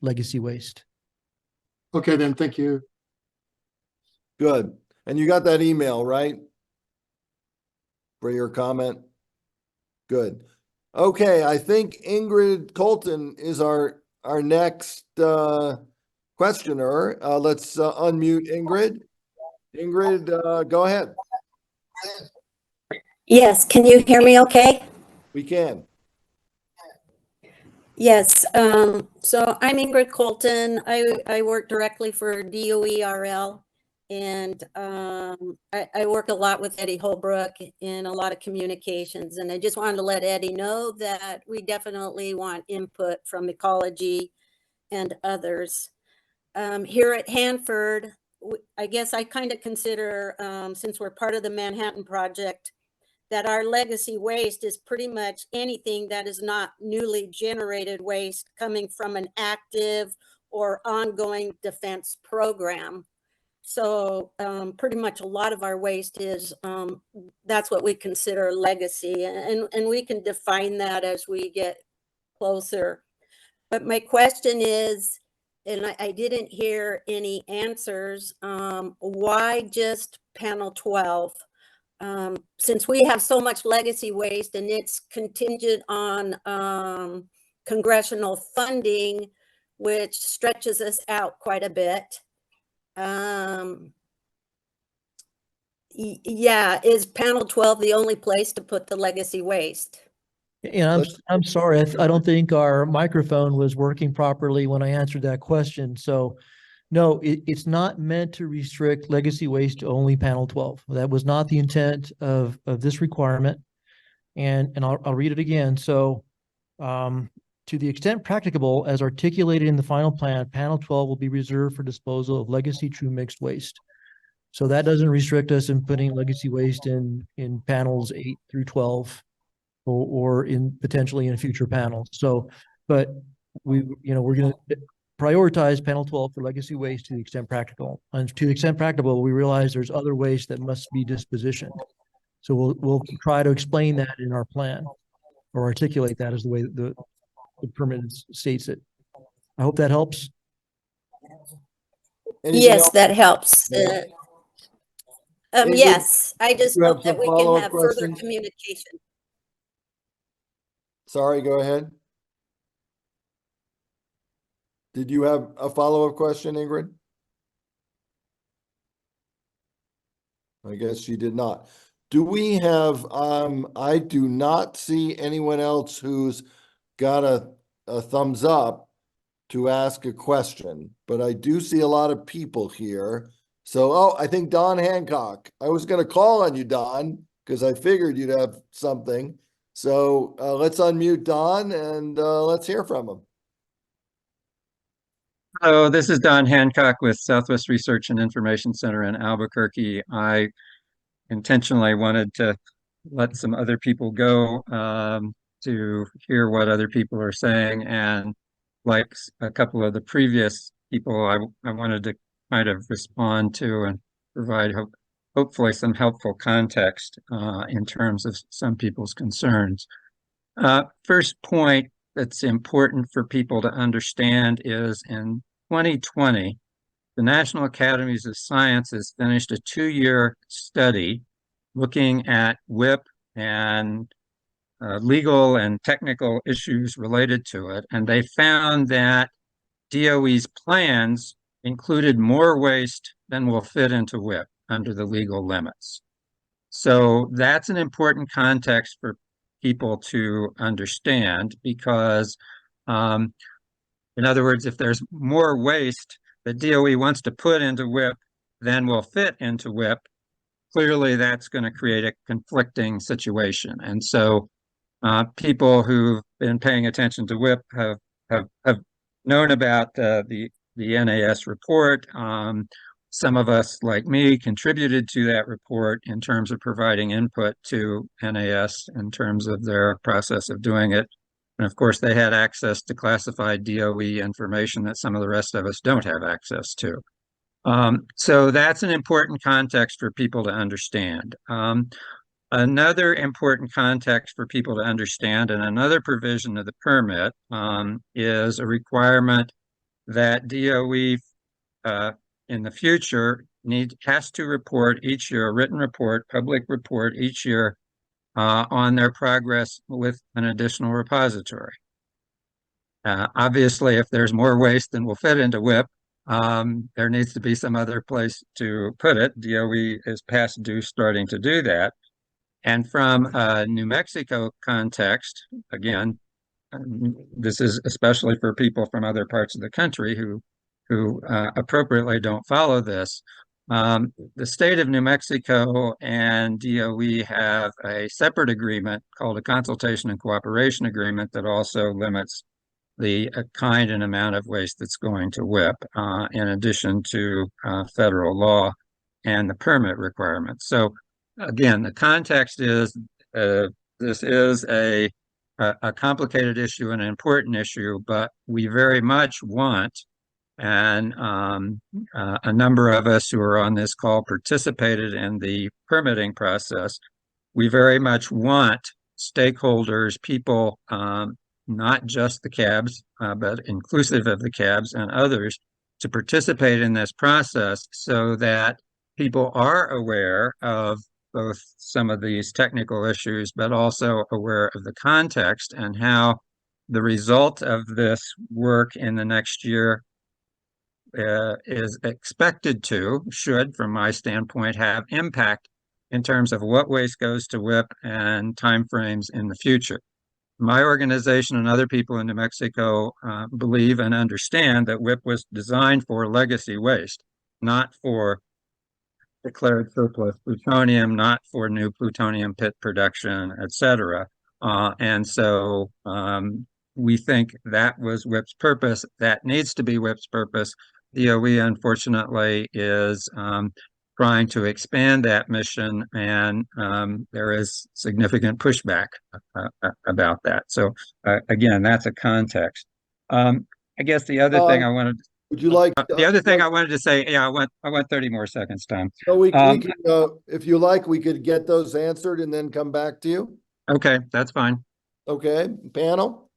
legacy waste. Okay, then. Thank you. Good. And you got that email, right? For your comment? Good. Okay, I think Ingrid Colton is our next questioner. Let's unmute Ingrid. Ingrid, go ahead. Yes, can you hear me okay? We can. Yes, so I'm Ingrid Colton. I work directly for DOERL, and I work a lot with Eddie Holbrook in a lot of communications. And I just wanted to let Eddie know that we definitely want input from ecology and others. Here at Hanford, I guess I kind of consider, since we're part of the Manhattan Project, that our legacy waste is pretty much anything that is not newly generated waste coming from an active or ongoing defense program. So pretty much a lot of our waste is, that's what we consider legacy. And we can define that as we get closer. But my question is, and I didn't hear any answers, why just panel 12? Since we have so much legacy waste and it's contingent on congressional funding, which stretches us out quite a bit. Yeah, is panel 12 the only place to put the legacy waste? And I'm sorry, I don't think our microphone was working properly when I answered that question. So no, it's not meant to restrict legacy waste to only panel 12. That was not the intent of this requirement. And I'll read it again. So to the extent practicable, as articulated in the final plan, panel 12 will be reserved for disposal of legacy true mixed waste. So that doesn't restrict us in putting legacy waste in panels 8 through 12 or in potentially in future panels. So, but we're going to prioritize panel 12 for legacy waste to the extent practical. And to the extent practical, we realize there's other waste that must be dispositioned. So we'll try to explain that in our plan or articulate that as the way the permit states it. I hope that helps. Yes, that helps. Yes, I just hope that we can have further communication. Sorry, go ahead. Did you have a follow-up question, Ingrid? I guess she did not. Do we have, I do not see anyone else who's got a thumbs up to ask a question, but I do see a lot of people here. So, I think Don Hancock. I was going to call on you, Don, because I figured you'd have something. So let's unmute Don and let's hear from him. Hello, this is Don Hancock with Southwest Research and Information Center in Albuquerque. I intentionally wanted to let some other people go to hear what other people are saying. And like a couple of the previous people, I wanted to kind of respond to and provide hopefully some helpful context in terms of some people's concerns. First point that's important for people to understand is in 2020, the National Academies of Sciences finished a 2-year study looking at WIPP and legal and technical issues related to it. And they found that DOE's plans included more waste than will fit into WIPP under the legal limits. So that's an important context for people to understand because, in other words, if there's more waste that DOE wants to put into WIPP than will fit into WIPP, clearly that's going to create a conflicting situation. And so people who've been paying attention to WIPP have known about the NAS report. Some of us, like me, contributed to that report in terms of providing input to NAS in terms of their process of doing it. And of course, they had access to classified DOE information that some of the rest of us don't have access to. So that's an important context for people to understand. Another important context for people to understand, and another provision of the permit is a requirement that DOE in the future has to report each year, a written report, public report each year on their progress with an additional repository. Obviously, if there's more waste than will fit into WIPP, there needs to be some other place to put it. DOE is past due starting to do that. And from a New Mexico context, again, this is especially for people from other parts of the country who appropriately don't follow this. The state of New Mexico and DOE have a separate agreement called a consultation and cooperation agreement that also limits the kind and amount of waste that's going to WIPP, in addition to federal law and the permit requirements. So again, the context is this is a complicated issue and an important issue, but we very much want, and a number of us who are on this call participated in the permitting process. We very much want stakeholders, people, not just the cabs, but inclusive of the cabs and others, to participate in this process so that people are aware of both some of these technical issues, but also aware of the context and how the result of this work in the next year is expected to, should, from my standpoint, have impact in terms of what waste goes to WIPP and timeframes in the future. My organization and other people in New Mexico believe and understand that WIPP was designed for legacy waste, not for declared surplus plutonium, not for new plutonium pit production, et cetera. And so we think that was WIPP's purpose. That needs to be WIPP's purpose. DOE, unfortunately, is trying to expand that mission, and there is significant pushback about that. So again, that's a context. I guess the other thing I wanted. Would you like the other thing I wanted to say? Yeah, I want 30 more seconds, Tom. So we can, if you like, we could get those answered and then come back to you. Okay, that's fine. Okay, panel.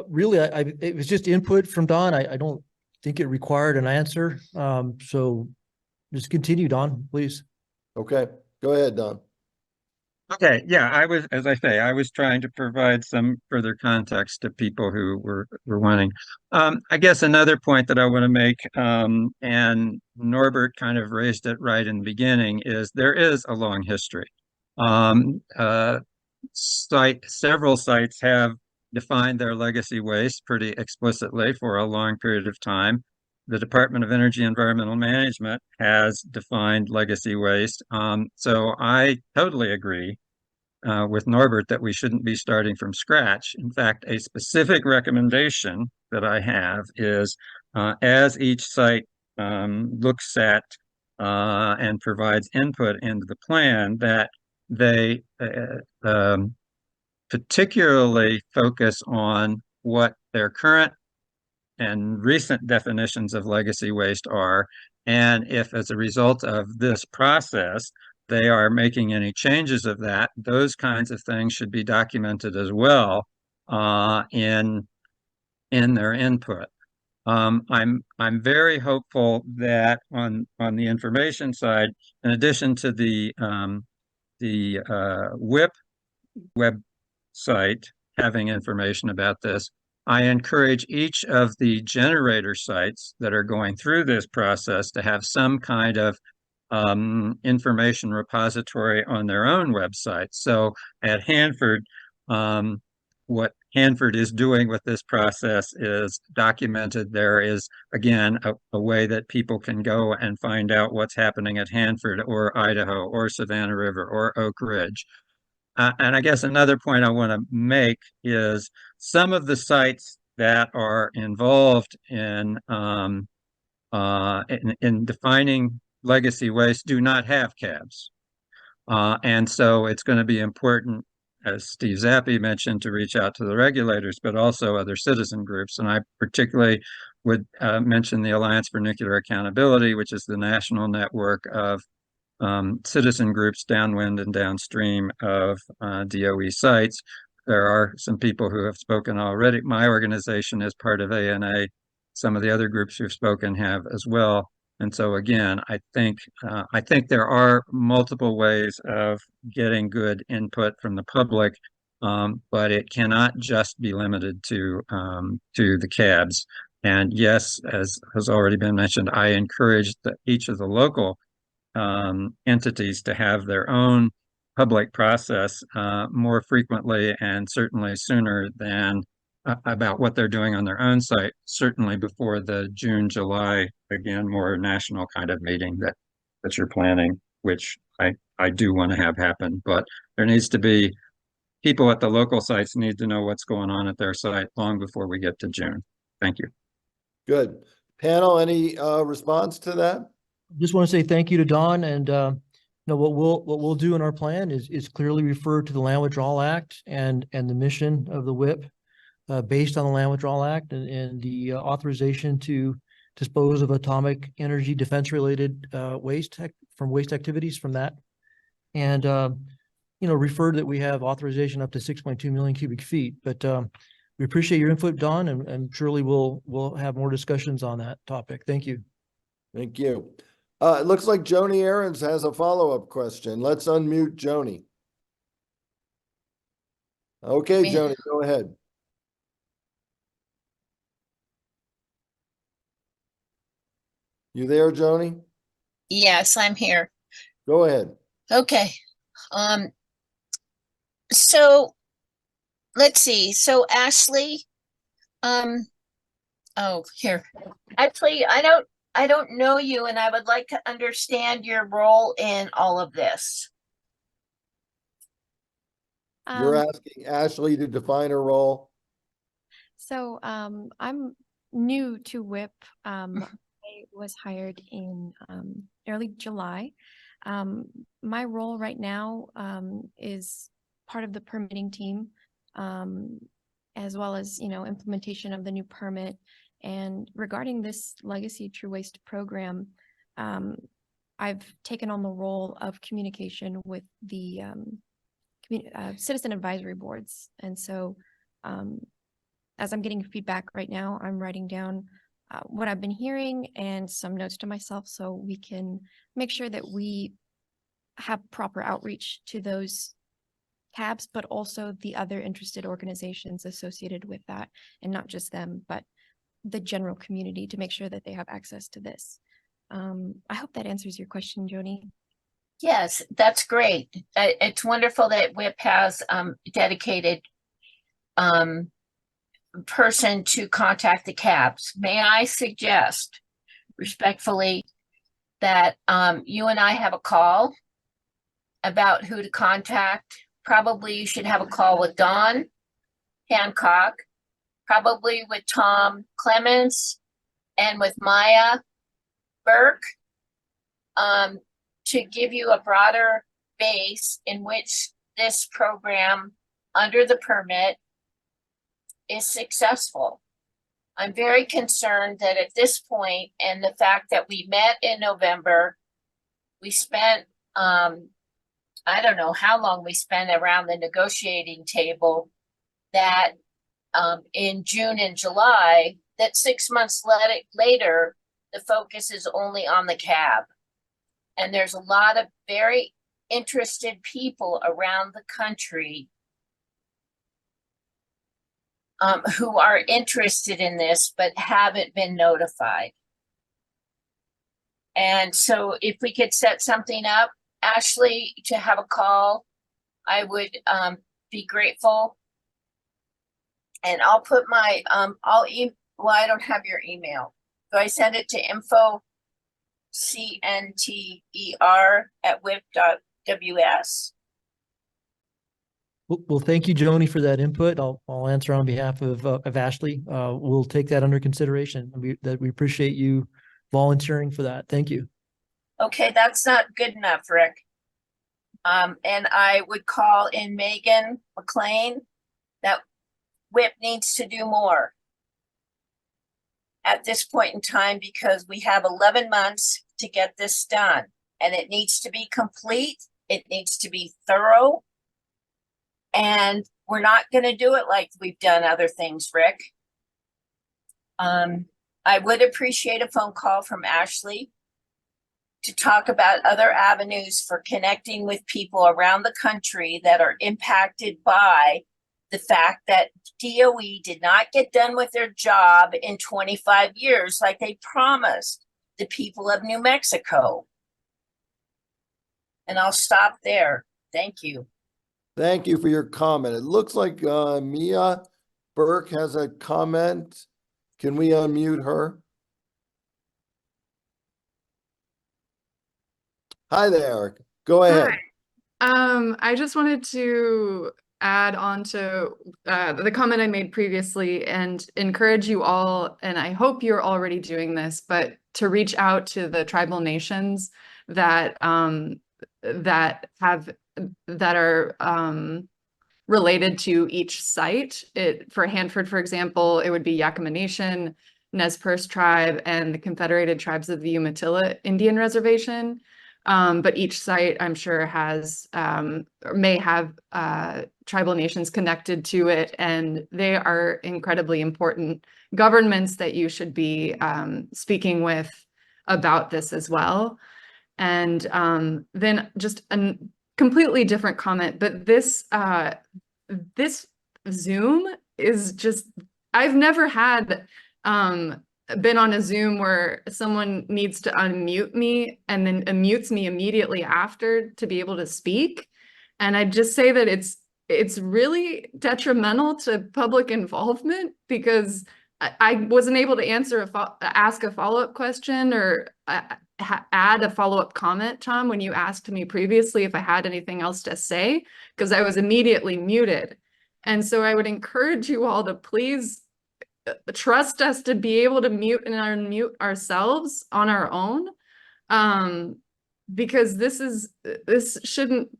Really, it was just input from Don. I don't think it required an answer. So just continue, Don, please. Okay, go ahead, Don. Okay, yeah, I was, as I say, I was trying to provide some further context to people who were wanting. I guess another point that I want to make, and Norbert kind of raised it right in the beginning, is there is a long history. Several sites have defined their legacy waste pretty explicitly for a long period of time. The Department of Energy and Environmental Management has defined legacy waste. So I totally agree with Norbert that we shouldn't be starting from scratch. In fact, a specific recommendation that I have is as each site looks at and provides input into the plan, that they particularly focus on what their current and recent definitions of legacy waste are, and if as a result of this process they are making any changes of that, those kinds of things should be documented as well in their input. I'm very hopeful that on the information side, in addition to the WIPP website having information about this, I encourage each of the generator sites that are going through this process to have some kind of information repository on their own website. So at Hanford, what Hanford is doing with this process is documented. There is, again, a way that people can go and find out what's happening at Hanford or Idaho or Savannah River or Oak Ridge. And I guess another point I want to make is some of the sites that are involved in defining legacy waste do not have cabs. And so it's going to be important, as Steve Zappi mentioned, to reach out to the regulators, but also other citizen groups. And I particularly would mention the Alliance for Nuclear Accountability, which is the national network of citizen groups downwind and downstream of DOE sites. There are some people who have spoken already. My organization is part of ANA. Some of the other groups who've spoken have as well. And so again, I think there are multiple ways of getting good input from the public, but it cannot just be limited to the cabs. And yes, as has already been mentioned, I encourage each of the local entities to have their own public process more frequently and certainly sooner than about what they're doing on their own site, certainly before the June, July, again, more national kind of meeting that you're planning, which I do want to have happen. But there needs to be people at the local sites need to know what's going on at their site long before we get to June. Thank you. Good. Panel, any response to that? Just want to say thank you to Don, and what we'll do in our plan is clearly refer to the Land Withdrawal Act and the mission of the WIPP based on the Land Withdrawal Act and the authorization to dispose of atomic energy defense related waste activities from that, and refer that we have authorization up to 6.2 million cubic feet. But we appreciate your input, Don, and surely we'll have more discussions on that topic. Thank you. Thank you. It looks like Joni Ahrens has a follow-up question. Let's unmute Joni. Okay, Joni, go ahead. You there, Joni? Yes, I'm here. Go ahead. Okay. So let's see. So Ashley, oh, here. Actually, I don't know you, and I would like to understand your role in all of this. You're asking Ashley to define her role? So I'm new to WIPP. I was hired in early July. My role right now is part of the permitting team, as well as, implementation of the new permit. And regarding this Legacy True Waste program, I've taken on the role of communication with the citizen advisory boards. And so as I'm getting feedback right now, I'm writing down what I've been hearing and some notes to myself so we can make sure that we have proper outreach to those cabs, but also the other interested organizations associated with that, and not just them, but the general community, to make sure that they have access to this. I hope that answers your question, Joni. Yes, that's great. It's wonderful that WIPP has dedicated person to contact the cabs. May I suggest respectfully that you and I have a call about who to contact. Probably you should have a call with Don Hancock, probably with Tom Clemens, and with Maya Burke, to give you a broader base in which this program under the permit is successful. I'm very concerned that at this point, and the fact that we met in November, we spent, I don't know how long we spent around the negotiating table, that in June and July, that 6 months later, the focus is only on the cab. And there's a lot of very interested people around the country who are interested in this, but haven't been notified. And so if we could set something up, Ashley, to have a call, I would be grateful. And I'll put my, well, I don't have your email. Do I send it to info.cntr@wip.ws? Well, thank you, Joni, for that input. I'll answer on behalf of Ashley. We'll take that under consideration. We appreciate you volunteering for that. Thank you. Okay, that's not good enough, Rick. And I would call in Megan McLean that WIPP needs to do more at this point in time, because we have 11 months to get this done, and it needs to be complete. It needs to be thorough. And we're not going to do it like we've done other things, Rick. I would appreciate a phone call from Ashley to talk about other avenues for connecting with people around the country that are impacted by the fact that DOE did not get done with their job in 25 years like they promised the people of New Mexico. And I'll stop there. Thank you. Thank you for your comment. It looks like Mia Burke has a comment. Can we unmute her? Hi there. Go ahead. I just wanted to add on to the comment I made previously and encourage you all, and I hope you're already doing this, but to reach out to the tribal nations that that are related to each site. For Hanford, for example, it would be Yakima Nation, Nez Perce Tribe, and the Confederated Tribes of the Umatilla Indian Reservation. But each site, I'm sure, has or may have tribal nations connected to it, and they are incredibly important governments that you should be speaking with about this as well. And then just a completely different comment, but this Zoom is just, I've never had been on a Zoom where someone needs to unmute me and then unmutes me immediately after to be able to speak. And I just say that it's really detrimental to public involvement, because I wasn't able to ask a follow-up question or add a follow-up comment, Tom, when you asked me previously if I had anything else to say, because I was immediately muted. And so I would encourage you all to please trust us to be able to mute and unmute ourselves on our own, because this shouldn't,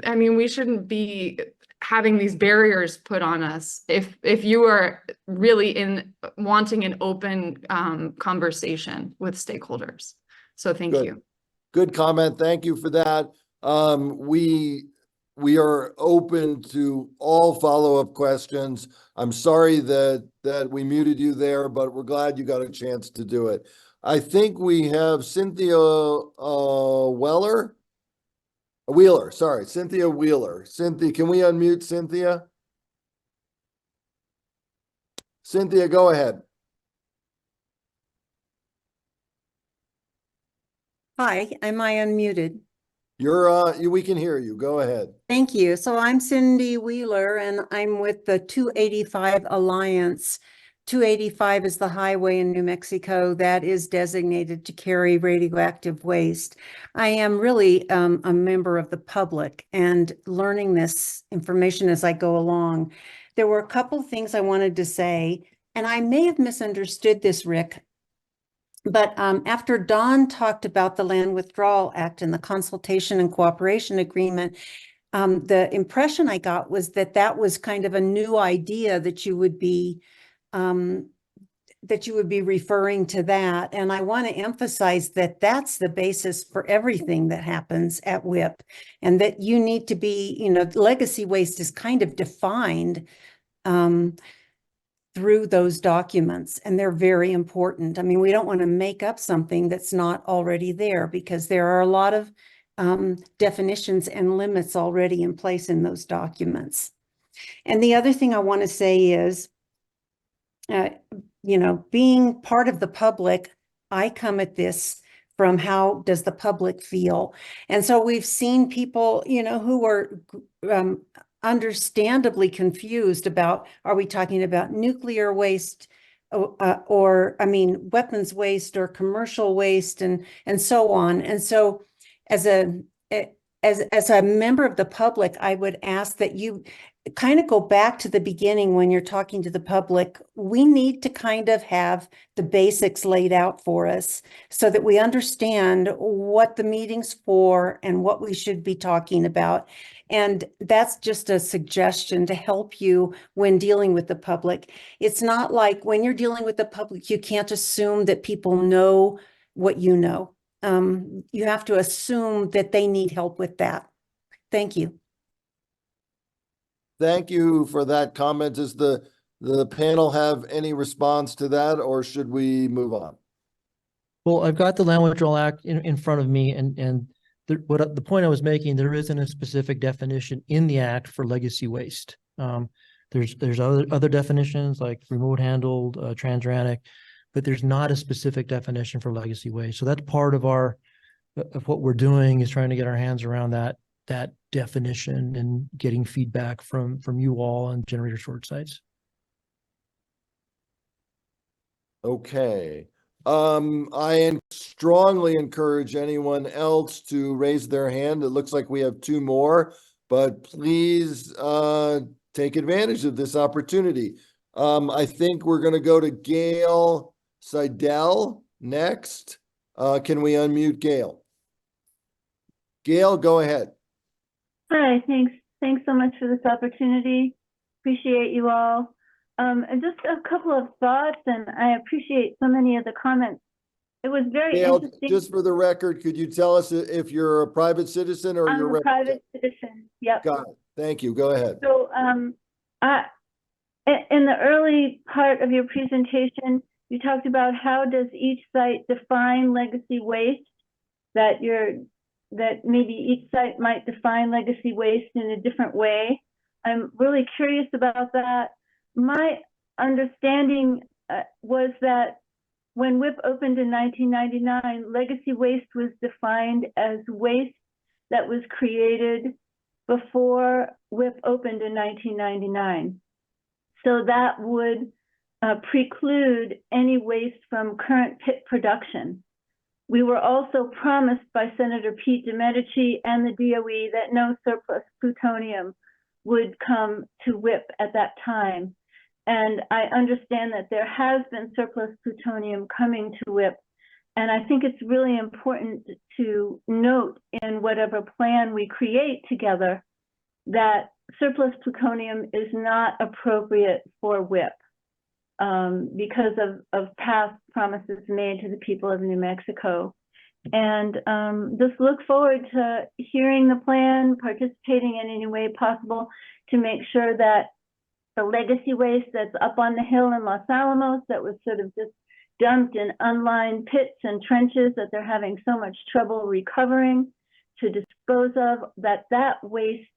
I mean, we shouldn't be having these barriers put on us if you are really wanting an open conversation with stakeholders. So thank you. Good comment. Thank you for that. We are open to all follow-up questions. I'm sorry that we muted you there, but we're glad you got a chance to do it. I think we have Cynthia Wheeler, sorry, Cynthia Wheeler. Cynthia, can we unmute Cynthia? Cynthia, go ahead. Hi, am I unmuted? We can hear you. Go ahead. Thank you. So I'm Cindy Wheeler and I'm with the 285 Alliance. 285 is the highway in New Mexico that is designated to carry radioactive waste. I am really a member of the public and learning this information as I go along. There were a couple things I wanted to say, and I may have misunderstood this, Rick. But after Don talked about the Land Withdrawal Act and the Consultation and Cooperation Agreement, the impression I got was that that was kind of a new idea that you would be referring to that. And I want to emphasize that that's the basis for everything that happens at WIPP, and that you need to be, legacy waste is kind of defined through those documents, and they're very important. I mean, we don't want to make up something that's not already there, because there are a lot of definitions and limits already in place in those documents. And the other thing I want to say is, being part of the public, I come at this from how does the public feel? And so we've seen people, who are understandably confused about, are we talking about nuclear waste or weapons waste or commercial waste and so on. And so as a member of the public, I would ask that you kind of go back to the beginning when you're talking to the public. We need to kind of have the basics laid out for us so that we understand what the meeting's for and what we should be talking about. And that's just a suggestion to help you when dealing with the public. It's not like when you're dealing with the public, you can't assume that people know what you know. You have to assume that they need help with that. Thank you. Thank you for that comment. Does the panel have any response to that, or should we move on? Well, I've got the Land Withdrawal Act in front of me, and the point I was making, there isn't a specific definition in the act for legacy waste. There's other definitions like remote handled, transuranic, but there's not a specific definition for legacy waste. So that's part of what we're doing, is trying to get our hands around that definition and getting feedback from you all and generator storage sites. Okay. I strongly encourage anyone else to raise their hand. It looks like we have two more, but please take advantage of this opportunity. I think we're going to go to Gail Seidel next. Can we unmute Gail? Gail, go ahead. Hi, thanks. Thanks so much for this opportunity. Appreciate you all. And just a couple of thoughts, and I appreciate so many of the comments. It was very Gail, interesting. just for the record, could you tell us if you're a private citizen or you're I'm a private citizen. Yep. Got it. Thank you. Go ahead. So, in the early part of your presentation, you talked about how does each site define legacy waste, that maybe each site might define legacy waste in a different way. I'm really curious about that. My understanding was that when WIPP opened in 1999, legacy waste was defined as waste that was created before WIPP opened in 1999. So that would preclude any waste from current pit production. We were also promised by Senator Pete Domenici and the DOE that no surplus plutonium would come to WIPP at that time. And I understand that there has been surplus plutonium coming to WIPP. And I think it's really important to note in whatever plan we create together that surplus plutonium is not appropriate for WIPP because of past promises made to the people of New Mexico. And just look forward to hearing the plan, participating in any way possible to make sure that the legacy waste that's up on the hill in Los Alamos that was sort of just dumped in unlined pits and trenches that they're having so much trouble recovering to dispose of, that waste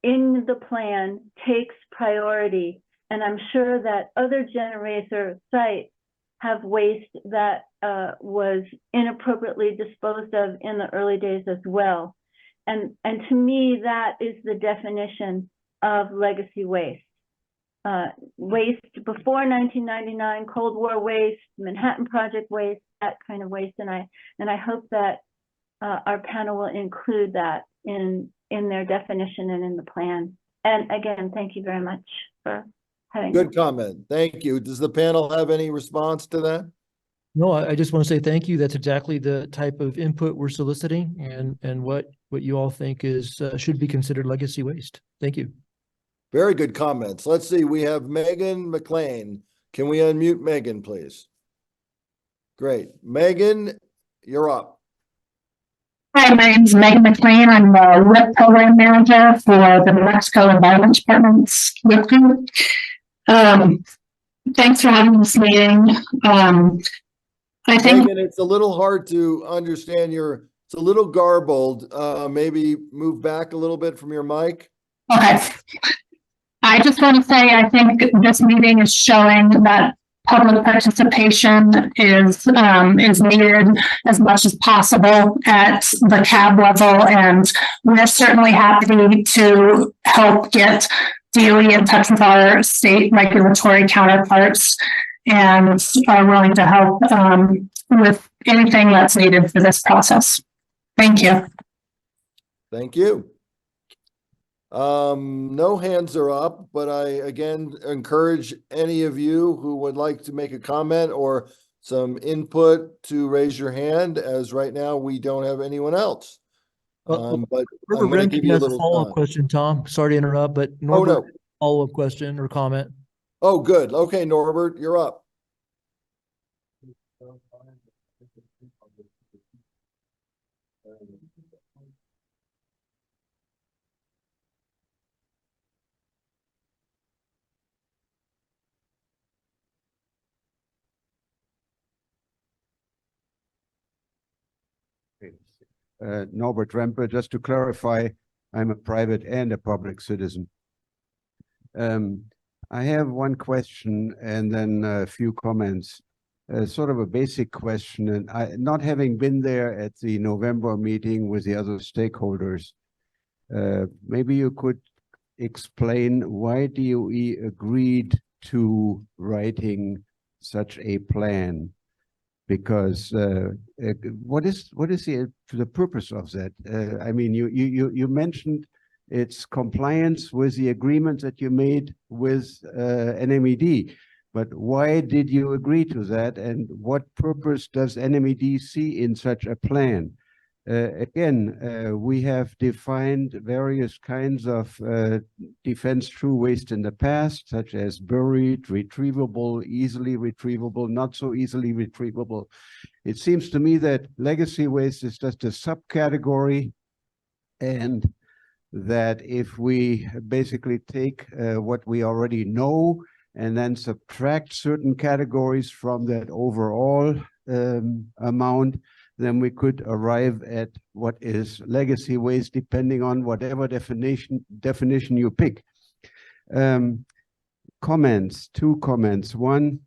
in the plan takes priority. And I'm sure that other generator sites have waste that was inappropriately disposed of in the early days as well. And to me, that is the definition of legacy waste. Waste before 1999, Cold War waste, Manhattan Project waste, that kind of waste. And I hope that our panel will include that in their definition and in the plan. And again, thank you very much for having me. Good comment. Thank you. Does the panel have any response to that? No, I just want to say thank you. That's exactly the type of input we're soliciting, and what you all think is should be considered legacy waste. Thank you. Very good comments. Let's see. We have Megan McLean. Can we unmute Megan, please? Great. Megan, you're up. Hi, my name is Megan McLean. I'm the WIPP program manager for the New Mexico Environment Department's WIPP group. Thanks for having this meeting. I think Megan, it's a little hard to understand it's a little garbled. Maybe move back a little bit from your mic. Okay. I just want to say I think this meeting is showing that public participation is needed as much as possible at the CAB level, and we're certainly happy to help get DOE in touch with our state regulatory counterparts and are willing to help with anything that's needed for this process. Thank you. Thank you. No hands are up, but I again encourage any of you who would like to make a comment or some input to raise your hand, as right now we don't have anyone else. But I'm going to give you a has a little follow-up time. question, Tom. Sorry to interrupt, but Norbert, follow-up question or comment. Oh, good. Okay, Norbert, you're up. Norbert Rempe. Just to clarify, I'm a private and a public citizen. I have one question and then a few comments. Sort of a basic question, and not having been there at the November meeting with the other stakeholders, maybe you could explain why DOE agreed to writing such a plan, because what is the purpose of that? I mean, you mentioned its compliance with the agreement that you made with NMED. But why did you agree to that, and what purpose does NMED see in such a plan? Again, we have defined various kinds of defense true waste in the past, such as buried, retrievable, easily retrievable, not so easily retrievable. It seems to me that legacy waste is just a subcategory, and that if we basically take what we already know and then subtract certain categories from that overall amount, then we could arrive at what is legacy waste, depending on whatever definition you pick. Comments, two comments. One,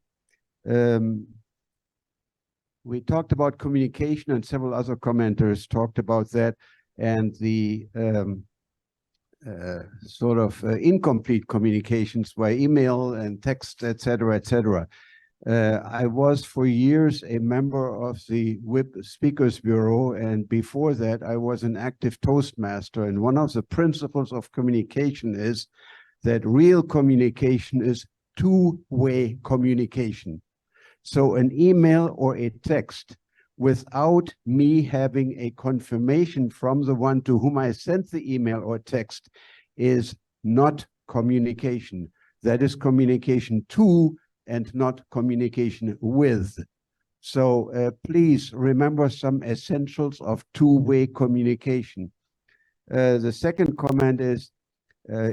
we talked about communication, and several other commenters talked about that, and the sort of incomplete communications by email and text, etc., etc. I was for years a member of the WIPP Speakers Bureau, and before that I was an active Toastmaster, and one of the principles of communication is that real communication is two-way communication. So an email or a text without me having a confirmation from the one to whom I sent the email or text is not communication. That is communication to and not communication with. So please remember some essentials of two-way communication. The second comment is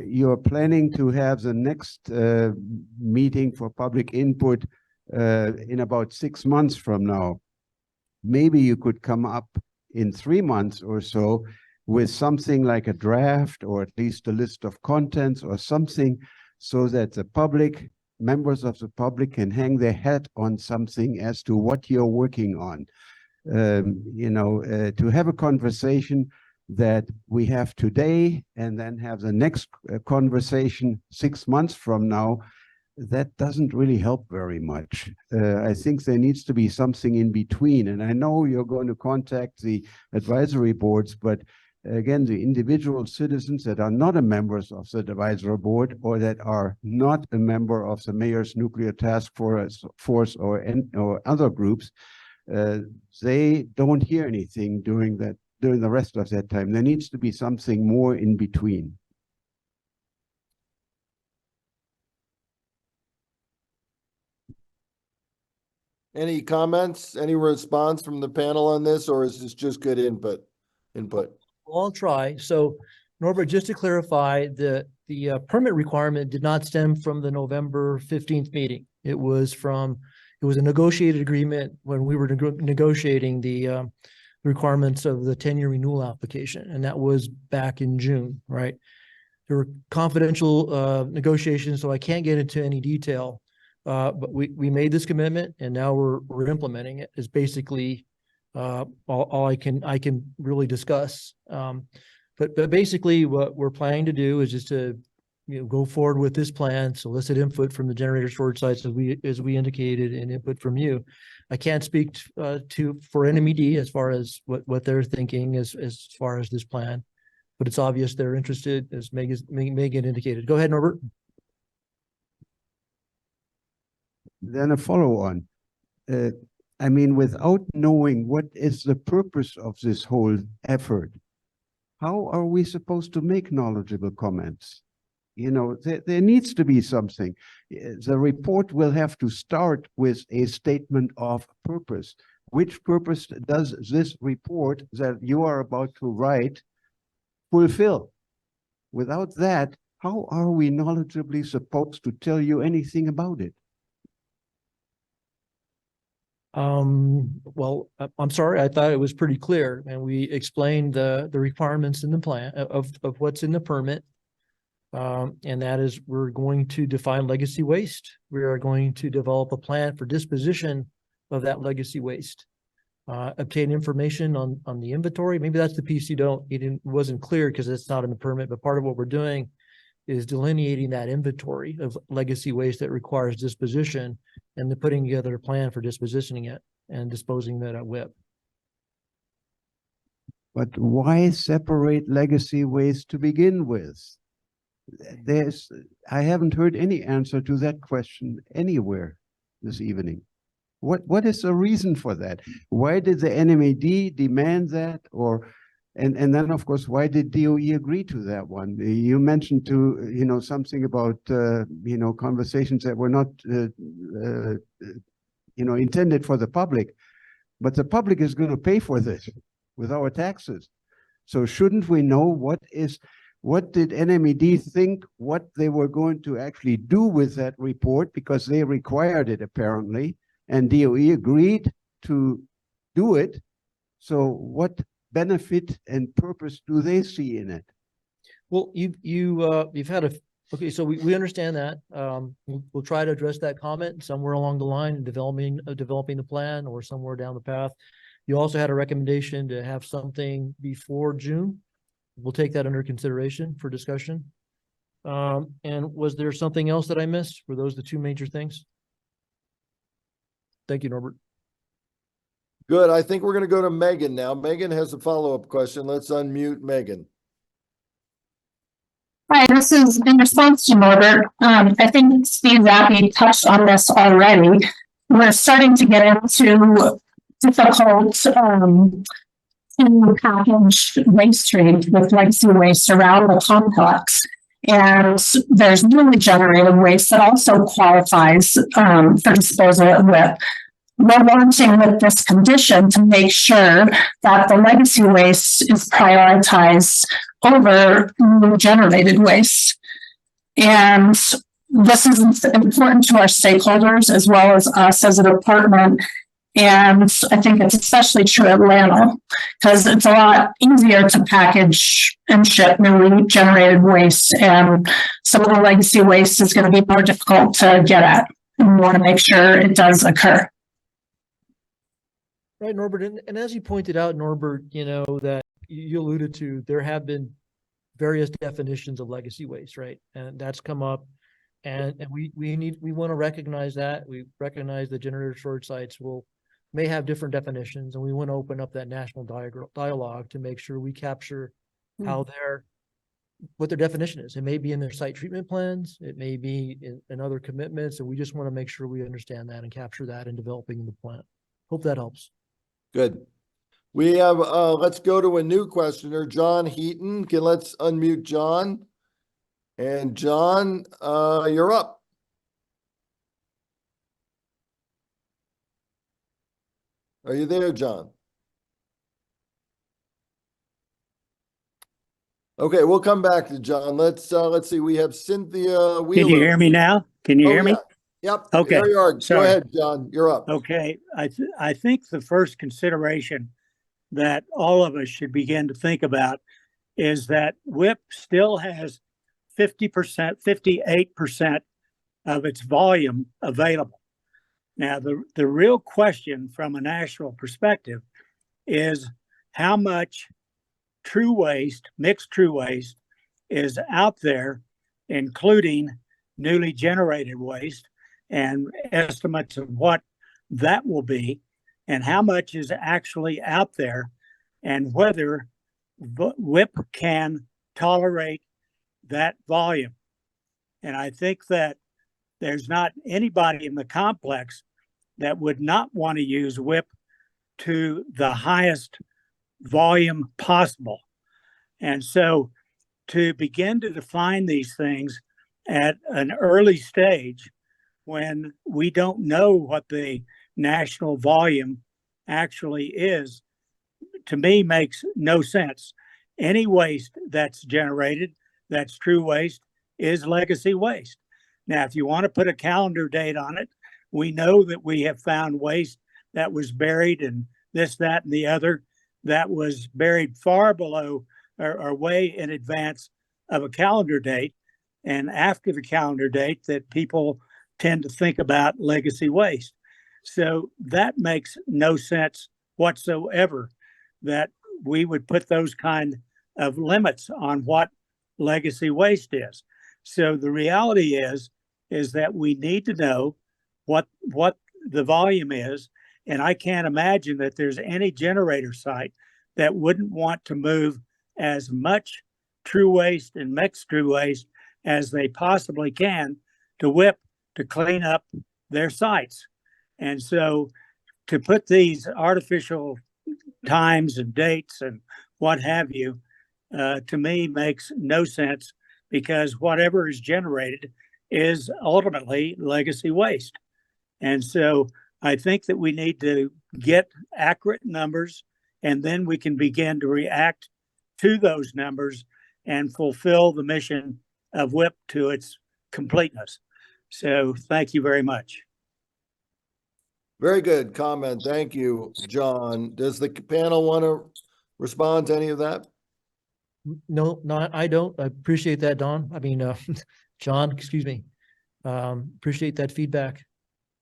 you are planning to have the next meeting for public input in about 6 months from now. Maybe you could come up in 3 months or so with something like a draft, or at least a list of contents or something, so that the public, members of the public, can hang their hat on something as to what you're working on. You know, to have a conversation that we have today and then have the next conversation 6 months from now, that doesn't really help very much. I think there needs to be something in between. And I know you're going to contact the advisory boards, but again, the individual citizens that are not a members of the advisory board, or that are not a member of the Mayor's Nuclear Task Force or other groups, they don't hear anything during the rest of that time. There needs to be something more in between. Any comments, any response from the panel on this, or is this just good input? Well, I'll try. So Norbert, just to clarify, the permit requirement did not stem from the November 15th meeting. It was a negotiated agreement when we were negotiating the requirements of the 10-year renewal application, and that was back in June, right? There were confidential negotiations, so I can't get into any detail. But we made this commitment, and now we're implementing it. Is basically all I can really discuss. But basically, what we're planning to do is just to go forward with this plan, solicit input from the generator storage sites as we indicated, and input from you. I can't speak for NMED as far as what they're thinking as far as this plan, but it's obvious they're interested, as Megan indicated. Go ahead, Norbert. Then a follow-on. I mean, without knowing what is the purpose of this whole effort, how are we supposed to make knowledgeable comments? You know, there needs to be something. The report will have to start with a statement of purpose. Which purpose does this report that you are about to write fulfill? Without that, how are we knowledgeably supposed to tell you anything about it? Well, I'm sorry, I thought it was pretty clear, and we explained the requirements in the plan of what's in the permit. And that is, we're going to define legacy waste. We are going to develop a plan for disposition of that legacy waste. Obtain information on the inventory. Maybe that's the piece it wasn't clear because it's not in the permit, but part of what we're doing is delineating that inventory of legacy waste that requires disposition, and then putting together a plan for dispositioning it and disposing that at WIPP. But why separate legacy waste to begin with? I haven't heard any answer to that question anywhere this evening. What is the reason for that? Why did the NMAD demand that? And then, of course, why did DOE agree to that one? You mentioned something about conversations that were not intended for the public, but the public is going to pay for this with our taxes. So shouldn't we know what did NMED think, what they were going to actually do with that report, because they required it apparently, and DOE agreed to do it. So what benefit and purpose do they see in it? Well, you've had okay, so we understand that. We'll try to address that comment somewhere along the line, developing the plan, or somewhere down the path. You also had a recommendation to have something before June. We'll take that under consideration for discussion. And was there something else that I missed? Were those the two major things? Thank you, Norbert. Good. I think we're going to go to Megan now. Megan has a follow-up question. Let's unmute Megan. Hi, this is in response to Norbert. I think Steve Zappy touched on this already. We're starting to get into difficult to package waste streams with legacy waste around the complex. And there's newly generated waste that also qualifies for disposal at WIPP. We're wanting with this condition to make sure that the legacy waste is prioritized over new generated waste. And this is important to our stakeholders as well as us as a department. And I think it's especially true at Atlanta, because it's a lot easier to package and ship newly generated waste. And some of the legacy waste is going to be more difficult to get at. And we want to make sure it does occur. Right, Norbert. And as you pointed out, Norbert, that you alluded to, there have been various definitions of legacy waste, right? And that's come up. And we want to recognize that. We recognize the generator storage sites may have different definitions, and we want to open up that national dialogue to make sure we capture how what their definition is. It may be in their site treatment plans, it may be in other commitments, and we just want to make sure we understand that and capture that in developing the plan. Hope that helps. Good. We have, let's go to a new questioner, John Heaton. Let's unmute John. And John, you're up. Are you there, John? Okay, we'll come back to John. Let's see. We have Cynthia Wheeler. Can you hear me now? Can you hear me? Yeah. Yep. Okay. Here you are. Sorry. Go ahead, John. You're up. Okay. I think the first consideration that all of us should begin to think about is that WIPP still has 50%, 58% of its volume available. Now, the real question from a national perspective is how much true waste, mixed true waste, is out there, including newly generated waste, and estimates of what that will be, and how much is actually out there, and whether WIPP can tolerate that volume. And I think that there's not anybody in the complex that would not want to use WIPP to the highest volume possible. And so to begin to define these things at an early stage when we don't know what the national volume actually is, to me makes no sense. Any waste that's generated, that's true waste, is legacy waste. Now, if you want to put a calendar date on it, we know that we have found waste that was buried and this, that, and the other that was buried far below or way in advance of a calendar date and after the calendar date that people tend to think about legacy waste. So that makes no sense whatsoever that we would put those kind of limits on what legacy waste is. So the reality is that we need to know what the volume is. And I can't imagine that there's any generator site that wouldn't want to move as much true waste and mixed true waste as they possibly can to WIPP to clean up their sites. And so to put these artificial times and dates and what have you, to me makes no sense, because whatever is generated is ultimately legacy waste. And so I think that we need to get accurate numbers, and then we can begin to react to those numbers and fulfill the mission of WIPP to its completeness. So thank you very much. Very good comment. Thank you, John. Does the panel want to respond to any of that? No, I don't. I appreciate that, Don. I mean, John, excuse me. Appreciate that feedback.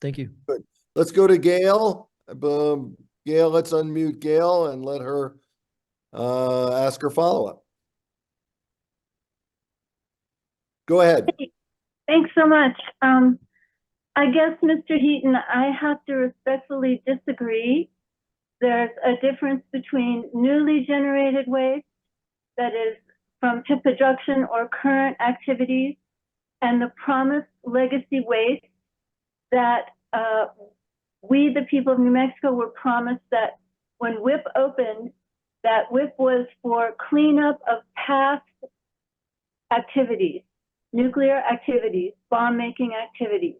Thank you. Good. Let's go to Gail. Gail, let's unmute Gail and let her ask her follow-up. Go ahead. Thanks so much. I guess, Mr. Heaton, I have to respectfully disagree. There's a difference between newly generated waste, that is from PIP production or current activities, and the promised legacy waste that we, the people of New Mexico, were promised that when WIPP opened, that WIPP was for cleanup of past activities, nuclear activities, bomb-making activities.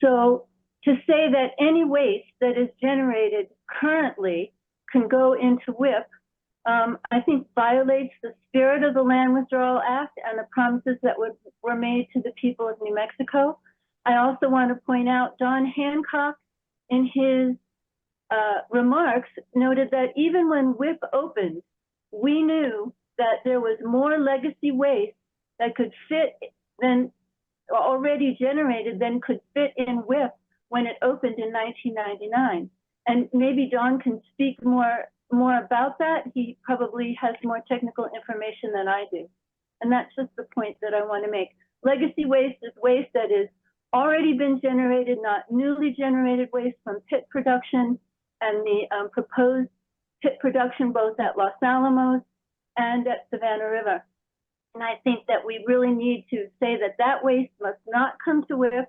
So to say that any waste that is generated currently can go into WIPP, I think violates the spirit of the Land Withdrawal Act and the promises that were made to the people of New Mexico. I also want to point out Don Hancock in his remarks noted that even when WIPP opened, we knew that there was more legacy waste that could fit than already generated than could fit in WIPP when it opened in 1999. And maybe Don can speak more about that. He probably has more technical information than I do. And that's just the point that I want to make. Legacy waste is waste that is already been generated, not newly generated waste from pit production and the proposed pit production both at Los Alamos and at Savannah River. And I think that we really need to say that that waste must not come to WIPP